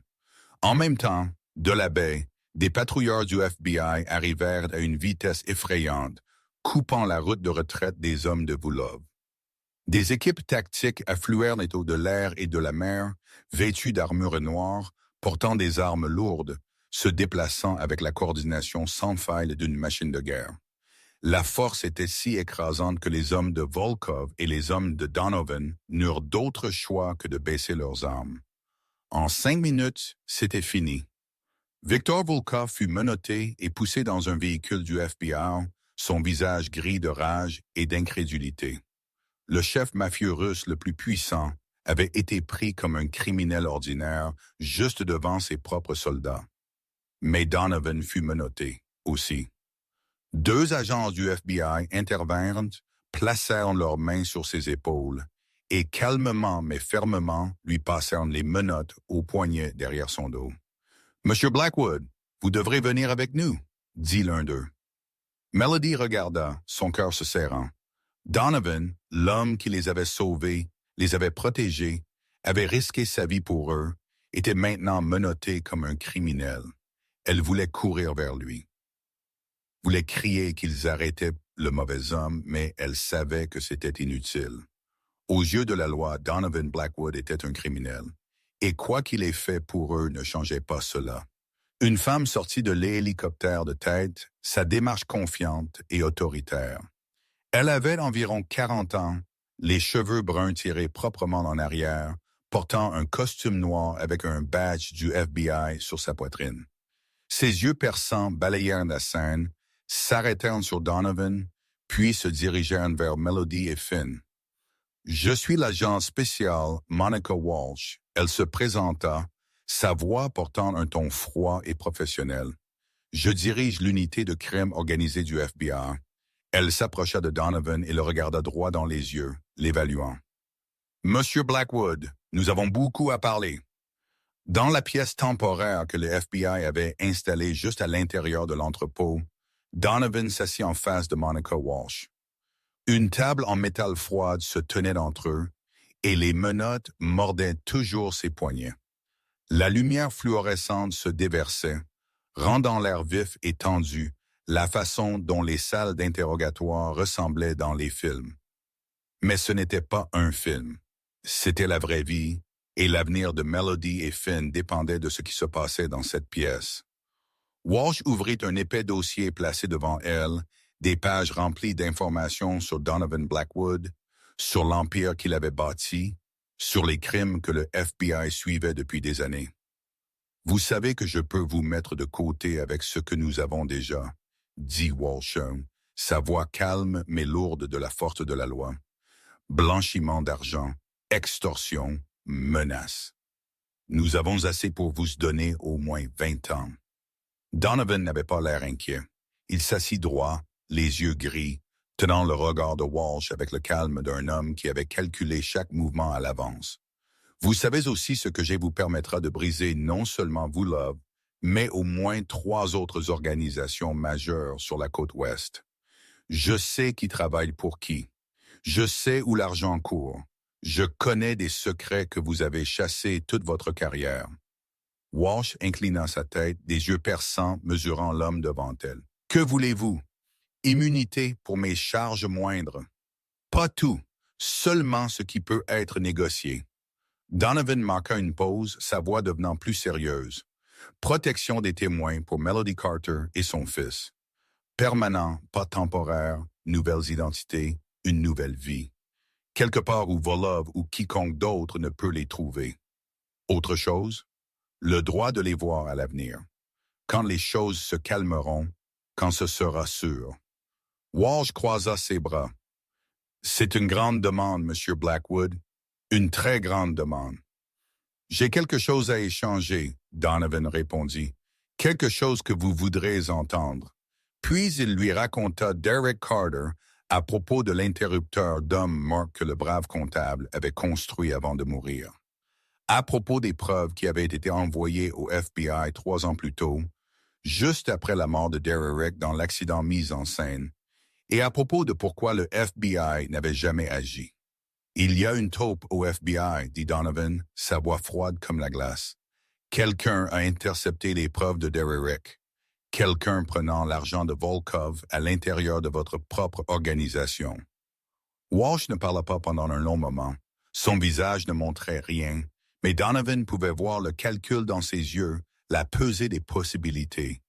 En même temps, de la baie, des patrouilleurs du FBI arrivèrent à une vitesse effrayante, coupant la route de retraite des hommes de Vulov. Des équipes tactiques affluèrent des eaux de l'air et de la mer, vêtues d'armures noires, portant des armes lourdes, se déplaçant avec la coordination sans faille d'une machine de guerre. La force était si écrasante que les hommes de Volkov et les hommes de Donovan n'eurent d'autre choix que de baisser leurs armes. En 5 minutes, c'était fini. Victor Volkov fut menotté et poussé dans un véhicule du FBI, son visage gris de rage et d'incrédulité. Le chef mafieux russe le plus puissant avait été pris comme un criminel ordinaire juste devant ses propres soldats. Mais Donovan fut menotté aussi. 2 agents du FBI intervinrent, placèrent leurs mains sur ses épaules et calmement mais fermement lui passèrent les menottes au poignet derrière son dos. « Monsieur Blackwood, vous devrez venir avec nous, » dit l'un d'eux. Melody regarda, son cœur se serrant. Donovan, l'homme qui les avait sauvés, les avait protégés, avait risqué sa vie pour eux, était maintenant menotté comme un criminel. Elle voulait courir vers lui. Voulait crier qu'ils arrêtaient le mauvais homme, mais elle savait que c'était inutile. Aux yeux de la loi, Donovan Blackwood était un criminel. Et quoi qu'il ait fait pour eux ne changeait pas cela. Une femme sortie de l'hélicoptère de tête, sa démarche confiante et autoritaire. Elle avait environ 40 ans, les cheveux bruns tirés proprement en arrière, portant un costume noir avec un badge du FBI sur sa poitrine. Ses yeux perçants balayèrent la scène, s'arrêtèrent sur Donovan, puis se dirigèrent vers Melody et Finn. « Je suis l'agent spécial Monica Walsh. » Elle se présenta, sa voix portant un ton froid et professionnel. « Je dirige l'unité de crime organisée du FBI. » Elle s'approcha de Donovan et le regarda droit dans les yeux, l'évaluant. « Monsieur Blackwood, nous avons beaucoup à parler. » Dans la pièce temporaire que le FBI avait installée juste à l'intérieur de l'entrepôt, Donovan s'assit en face de Monica Walsh. Une table en métal froide se tenait entre eux, et les menottes mordaient toujours ses poignets. La lumière fluorescente se déversait, rendant l'air vif et tendu, la façon dont les salles d'interrogatoire ressemblaient dans les films. Mais ce n'était pas un film. C'était la vraie vie, et l'avenir de Melody et Finn dépendait de ce qui se passait dans cette pièce. Walsh ouvrit un épais dossier placé devant elle, des pages remplies d'informations sur Donovan Blackwood, sur l'empire qu'il avait bâti, sur les crimes que le FBI suivait depuis des années. « Vous savez que je peux vous mettre de côté avec ce que nous avons déjà, » dit Walsh, sa voix calme mais lourde de la force de la loi. Blanchiment d'argent, extorsion, menace. Nous avons assez pour vous donner au moins 20 ans. Donovan n'avait pas l'air inquiet. Il s'assit droit, les yeux gris, tenant le regard de Walsh avec le calme d'un homme qui avait calculé chaque mouvement à l'avance. Vous savez aussi ce que je vous permettra de briser non seulement vous, Love, mais au moins 3 autres organisations majeures sur la côte ouest. Je sais qui travaille pour qui. Je sais où l'argent court. Je connais des secrets que vous avez chassés toute votre carrière. Walsh inclina sa tête, des yeux perçants mesurant l'homme devant elle. Que voulez-vous? Immunité pour mes charges moindres. Pas tout, seulement ce qui peut être négocié. Donovan marqua une pause, sa voix devenant plus sérieuse. Protection des témoins pour Melody Carter et son fils. Permanent, pas temporaire, nouvelles identités, une nouvelle vie. Quelque part où Volov ou quiconque d'autre ne peut les trouver. Autre chose? Le droit de les voir à l'avenir. Quand les choses se calmeront, quand ce sera sûr. Walsh croisa ses bras. C'est une grande demande, Monsieur Blackwood. Une très grande demande. J'ai quelque chose à échanger, Donovan répondit. Quelque chose que vous voudrez entendre. Puis il lui raconta Derek Carter à propos de l'interrupteur d'homme mort que le brave comptable avait construit avant de mourir. À propos des preuves qui avaient été envoyées au FBI 3 ans plus tôt, juste après la mort de Derek dans l'accident mis en scène, et à propos de pourquoi le FBI n'avait jamais agi. Il y a une taupe au FBI, dit Donovan, sa voix froide comme la glace. Quelqu'un a intercepté les preuves de Derek. Quelqu'un prenant l'argent de Volkov à l'intérieur de votre propre organisation. Walsh ne parla pas pendant un long moment. Son visage ne montrait rien, mais Donovan pouvait voir le calcul dans ses yeux, la pesée des possibilités.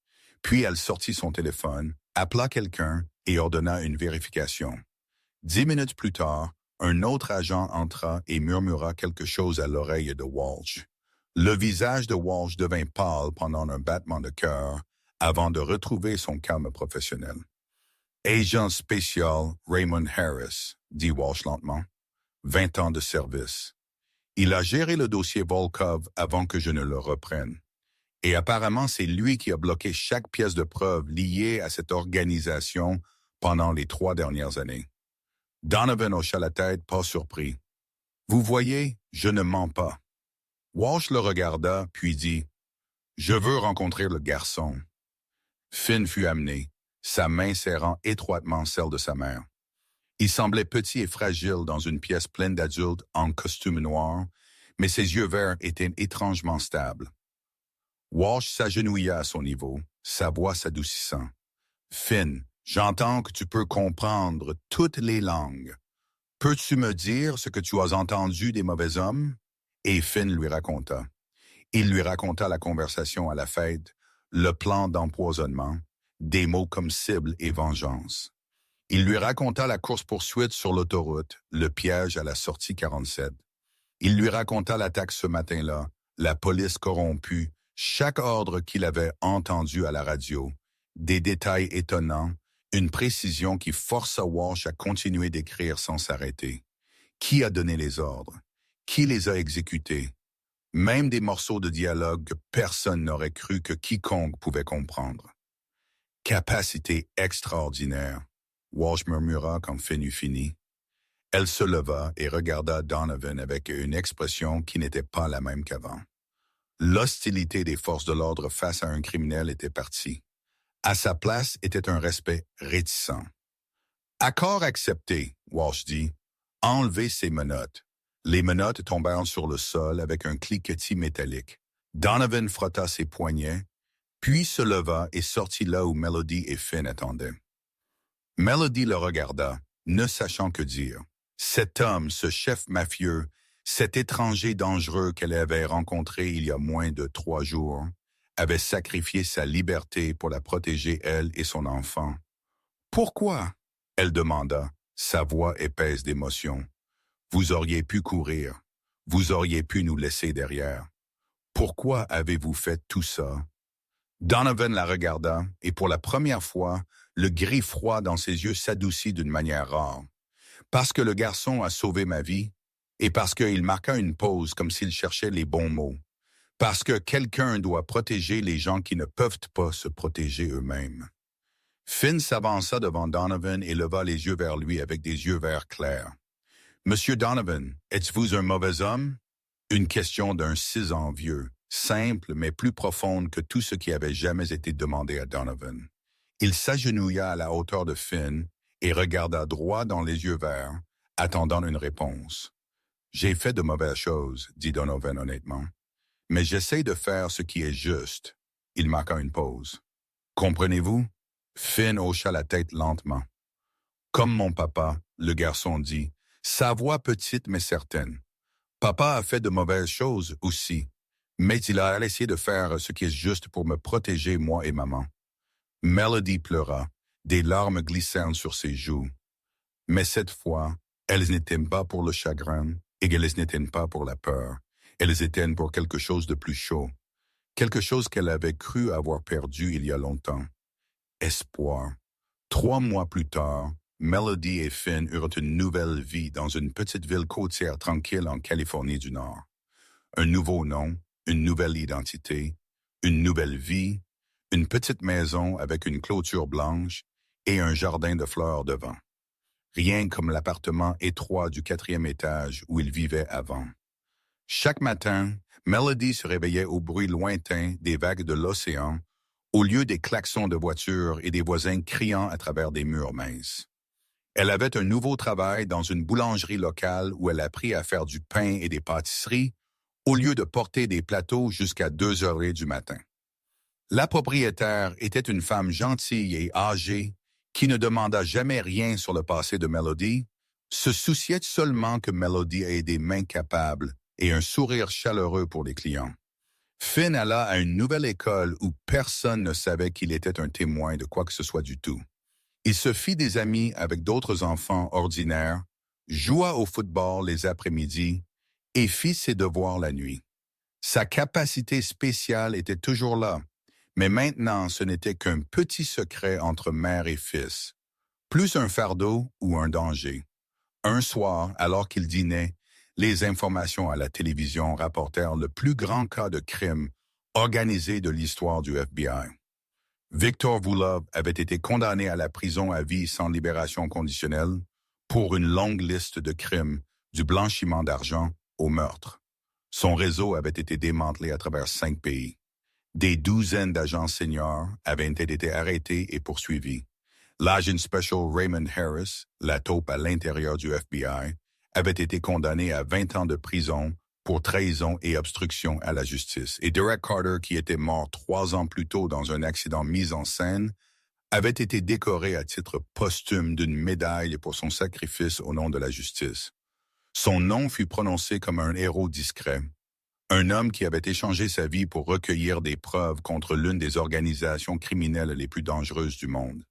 Puis elle sortit son téléphone, appela quelqu'un et ordonna une vérification. 10 minutes plus tard, un autre agent entra et murmura quelque chose à l'oreille de Walsh. Le visage de Walsh devint pâle pendant un battement de cœur avant de retrouver son calme professionnel. « Agent spécial Raymond Harris », dit Walsh lentement. 20 ans de service. Il a géré le dossier Volkov avant que je ne le reprenne. Et apparemment, c'est lui qui a bloqué chaque pièce de preuve liée à cette organisation pendant les 3 dernières années. Donovan hocha la tête, pas surpris. « Vous voyez, je ne mens pas. » Walsh le regarda, puis dit « Je veux rencontrer le garçon. » Finn fut amené, sa main serrant étroitement celle de sa mère. Il semblait petit et fragile dans une pièce pleine d'adultes en costume noir, mais ses yeux verts étaient étrangement stables. Walsh s'agenouilla à son niveau, sa voix s'adoucissant. « Finn, j'entends que tu peux comprendre toutes les langues. Peux-tu me dire ce que tu as entendu des mauvais hommes? » Et Finn lui raconta. Il lui raconta la conversation à la fête, le plan d'empoisonnement, des mots comme cible et vengeance. Il lui raconta la course-poursuite sur l'autoroute, le piège à la sortie 47. Il lui raconta l'attaque ce matin-là, la police corrompue, chaque ordre qu'il avait entendu à la radio, des détails étonnants, une précision qui força Walsh à continuer d'écrire sans s'arrêter. Qui a donné les ordres? Qui les a exécutés? Même des morceaux de dialogue que personne n'aurait cru que quiconque pouvait comprendre. Capacité extraordinaire, Walsh murmura quand Finn eut fini. Elle se leva et regarda Donovan avec une expression qui n'était pas la même qu'avant. L'hostilité des forces de l'ordre face à un criminel était partie. À sa place était un respect réticent. « Accord accepté », Walsh dit. « Enlevez ces menottes. » Les menottes tombèrent sur le sol avec un cliquetis métallique. Donovan frotta ses poignets, puis se leva et sortit là où Melody et Finn attendaient. Melody le regarda, ne sachant que dire. Cet homme, ce chef mafieux, cet étranger dangereux qu'elle avait rencontré il y a moins de 3 jours, avait sacrifié sa liberté pour la protéger elle et son enfant. « Pourquoi ?» elle demanda, sa voix épaisse d'émotion. « Vous auriez pu courir. Vous auriez pu nous laisser derrière. Pourquoi avez-vous fait tout ça? » Donovan la regarda et pour la première fois, Le gris froid dans ses yeux s'adoucit d'une manière rare. Parce que le garçon a sauvé ma vie, et parce qu'il marqua une pause comme s'il cherchait les bons mots. Parce que quelqu'un doit protéger les gens qui ne peuvent pas se protéger eux-mêmes. Finn s'avança devant Donovan et leva les yeux vers lui avec des yeux verts clairs. « Monsieur Donovan, êtes-vous un mauvais homme? » Une question d'un 6 ans vieux, simple mais plus profonde que tout ce qui avait jamais été demandé à Donovan. Il s'agenouilla à la hauteur de Finn et regarda droit dans les yeux verts, attendant une réponse. « J'ai fait de mauvaises choses, dit Donovan honnêtement. Mais j'essaie de faire ce qui est juste. » Il marqua une pause. « Comprenez-vous? » Finn hocha la tête lentement. « Comme mon papa, le garçon dit, sa voix petite mais certaine. Papa a fait de mauvaises choses aussi, mais il a essayé de faire ce qui est juste pour me protéger, moi et maman. » Melody pleura, des larmes glissèrent sur ses joues. Mais cette fois, elles n'étaient pas pour le chagrin et elles n'étaient pas pour la peur. Elles étaient pour quelque chose de plus chaud, quelque chose qu'elle avait cru avoir perdu il y a longtemps. Espoir. 3 mois plus tard, Melody et Finn eurent une nouvelle vie dans une petite ville côtière tranquille en Californie du Nord. Un nouveau nom, une nouvelle identité, une nouvelle vie, une petite maison avec une clôture blanche et un jardin de fleurs devant. Rien comme l'appartement étroit du 4e étage où ils vivaient avant. Chaque matin, Melody se réveillait au bruit lointain des vagues de l'océan, au lieu des klaxons de voitures et des voisins criant à travers des murs minces. Elle avait un nouveau travail dans une boulangerie locale où elle apprit à faire du pain et des pâtisseries, au lieu de porter des plateaux jusqu'à 2 heures du matin. La propriétaire était une femme gentille et âgée qui ne demanda jamais rien sur le passé de Melody, se souciait seulement que Melody ait des mains capables et un sourire chaleureux pour les clients. Finn alla à une nouvelle école où personne ne savait qu'il était un témoin de quoi que ce soit du tout. Il se fit des amis avec d'autres enfants ordinaires, joua au football les après-midi et fit ses devoirs la nuit. Sa capacité spéciale était toujours là, mais maintenant ce n'était qu'un petit secret entre mère et fils, plus un fardeau ou un danger. Un soir, alors qu'il dînait, les informations à la télévision rapportèrent le plus grand cas de crime organisé de l'histoire du FBI. Victor Volov avait été condamné à la prison à vie sans libération conditionnelle pour une longue liste de crimes, du blanchiment d'argent au meurtre. Son réseau avait été démantelé à travers 5 pays. Des douzaines d'agents seniors avaient été arrêtés et poursuivis. L'agent special Raymond Harris, la taupe à l'intérieur du FBI, avait été condamné à 20 ans de prison pour trahison et obstruction à la justice. Et Derek Carter, qui était mort 3 ans plus tôt dans un accident mis en scène, avait été décoré à titre posthume d'une médaille pour son sacrifice au nom de la justice. Son nom fut prononcé comme un héros discret, un homme qui avait échangé sa vie pour recueillir des preuves contre l'une des organisations criminelles les plus dangereuses du monde.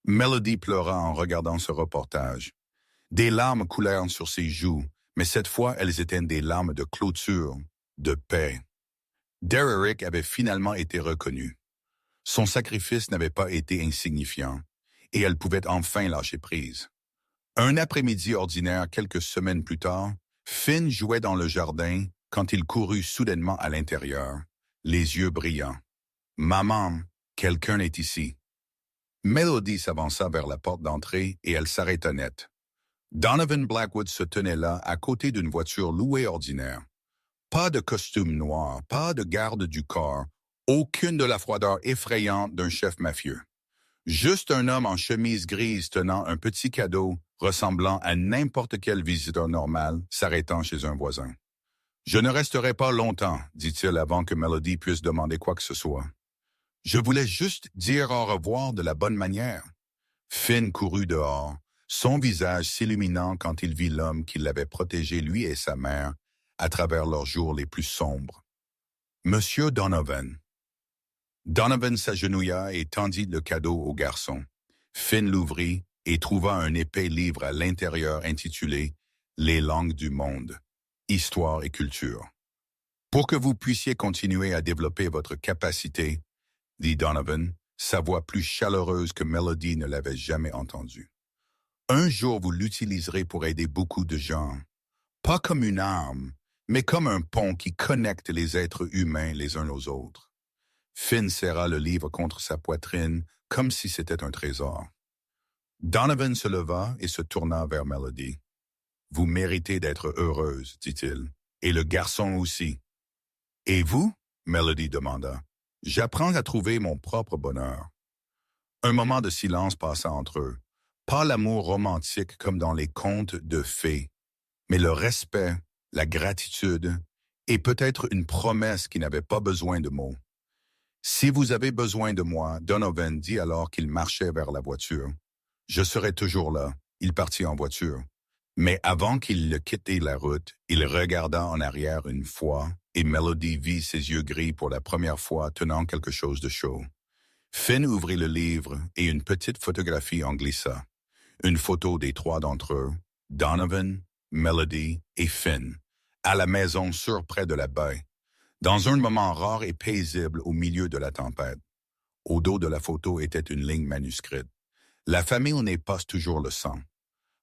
Melody pleura en regardant ce reportage. Des larmes coulèrent sur ses joues, mais cette fois elles étaient des larmes de clôture, de paix. Derrick avait finalement été reconnu. Son sacrifice n'avait pas été insignifiant, et elle pouvait enfin lâcher prise. Un après-midi ordinaire quelques semaines plus tard, Finn jouait dans le jardin quand il courut soudainement à l'intérieur, les yeux brillants. « Maman, quelqu'un est ici. » Melody s'avança vers la porte d'entrée et elle s'arrêta net. Donovan Blackwood se tenait là à côté d'une voiture louée ordinaire. Pas de costume noir, pas de garde du corps, aucune de la froideur effrayante d'un chef mafieux. Juste un homme en chemise grise tenant un petit cadeau ressemblant à n'importe quel visiteur normal s'arrêtant chez un voisin. « Je ne resterai pas longtemps, dit-il avant que Melody puisse demander quoi que ce soit. Je voulais juste dire au revoir de la bonne manière. » Finn courut dehors, son visage s'illuminant quand il vit l'homme qui l'avait protégé, lui et sa mère, à travers leurs jours les plus sombres. « Monsieur Donovan. » Donovan s'agenouilla et tendit le cadeau au garçon. Finn l'ouvrit et trouva un épais livre à l'intérieur intitulé « Les langues du monde, histoire et culture. » Pour que vous puissiez continuer à développer votre capacité, dit Donovan, sa voix plus chaleureuse que Melody ne l'avait jamais entendue. Un jour, vous l'utiliserez pour aider beaucoup de gens, pas comme une arme, mais comme un pont qui connecte les êtres humains les uns aux autres. Finn serra le livre contre sa poitrine comme si c'était un trésor. Donovan se leva et se tourna vers Melody. « Vous méritez d'être heureuse, dit-il, et le garçon aussi. »« Et vous ?» Melody demanda. « J'apprends à trouver mon propre bonheur. » Un moment de silence passa entre eux. Pas l'amour romantique comme dans les contes de fées, mais le respect, la gratitude et peut-être une promesse qui n'avait pas besoin de mots. « Si vous avez besoin de moi, Donovan dit alors qu'il marchait vers la voiture. Je serai toujours là. » Il partit en voiture. Mais avant qu'il ne quitte la route, il regarda en arrière une fois et Melody vit ses yeux gris pour la première fois tenant quelque chose de chaud. Finn ouvrit le livre et une petite photographie en glissa. Une photo des trois d'entre eux, Donovan, Melody et Finn, à la maison sur près de la baie, dans un moment rare et paisible au milieu de la tempête. Au dos de la photo était une ligne manuscrite. La famille n'est pas toujours le sang.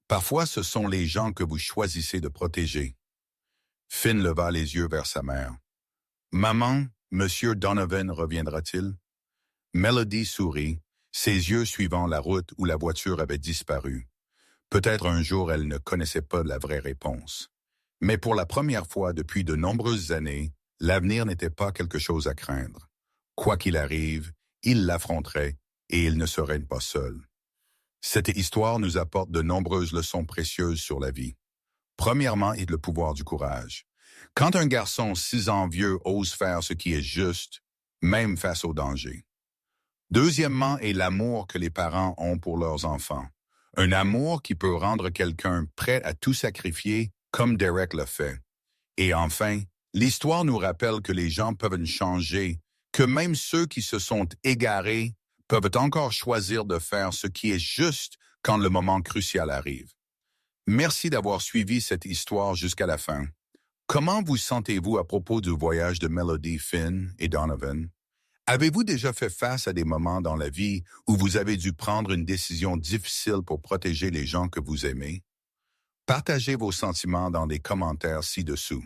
Parfois, ce sont les gens que vous choisissez de protéger. Finn leva les yeux vers sa mère. « Maman, Monsieur Donovan reviendra-t-il? » Melody sourit, ses yeux suivant la route où la voiture avait disparu. Peut-être un jour elle ne connaissait pas la vraie réponse. Mais pour la première fois depuis de nombreuses années, l'avenir n'était pas quelque chose à craindre. Quoi qu'il arrive, il l'affronterait et il ne serait pas seul. Cette histoire nous apporte de nombreuses leçons précieuses sur la vie. Premièrement, est le pouvoir du courage. Quand un garçon 6 ans vieux ose faire ce qui est juste, même face au danger. Deuxièmement, est l'amour que les parents ont pour leurs enfants. Un amour qui peut rendre quelqu'un prêt à tout sacrifier, comme Derek l'a fait. Et enfin, l'histoire nous rappelle que les gens peuvent changer, que même ceux qui se sont égarés peuvent encore choisir de faire ce qui est juste quand le moment crucial arrive. Merci d'avoir suivi cette histoire jusqu'à la fin. Comment vous sentez-vous à propos du voyage de Melody, Finn et Donovan? Avez-vous déjà fait face à des moments dans la vie où vous avez dû prendre une décision difficile pour protéger les gens que vous aimez? Partagez vos sentiments dans les commentaires ci-dessous.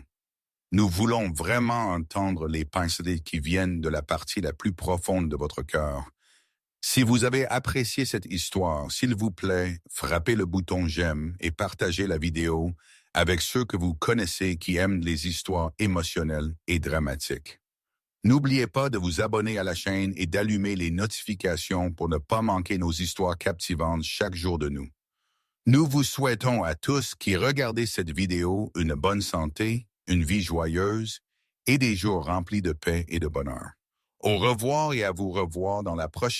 Nous voulons vraiment entendre les pensées qui viennent de la partie la plus profonde de votre cœur. Si vous avez apprécié cette histoire, s'il vous plaît, frappez le bouton j'aime et partagez la vidéo avec ceux que vous connaissez qui aiment les histoires émotionnelles et dramatiques. N'oubliez pas de vous abonner à la chaîne et d'allumer les notifications pour ne pas manquer nos histoires captivantes chaque jour de nous. Nous vous souhaitons à tous qui regardez cette vidéo une bonne santé, une vie joyeuse et des jours remplis de paix et de bonheur. Au revoir et à vous revoir dans la prochaine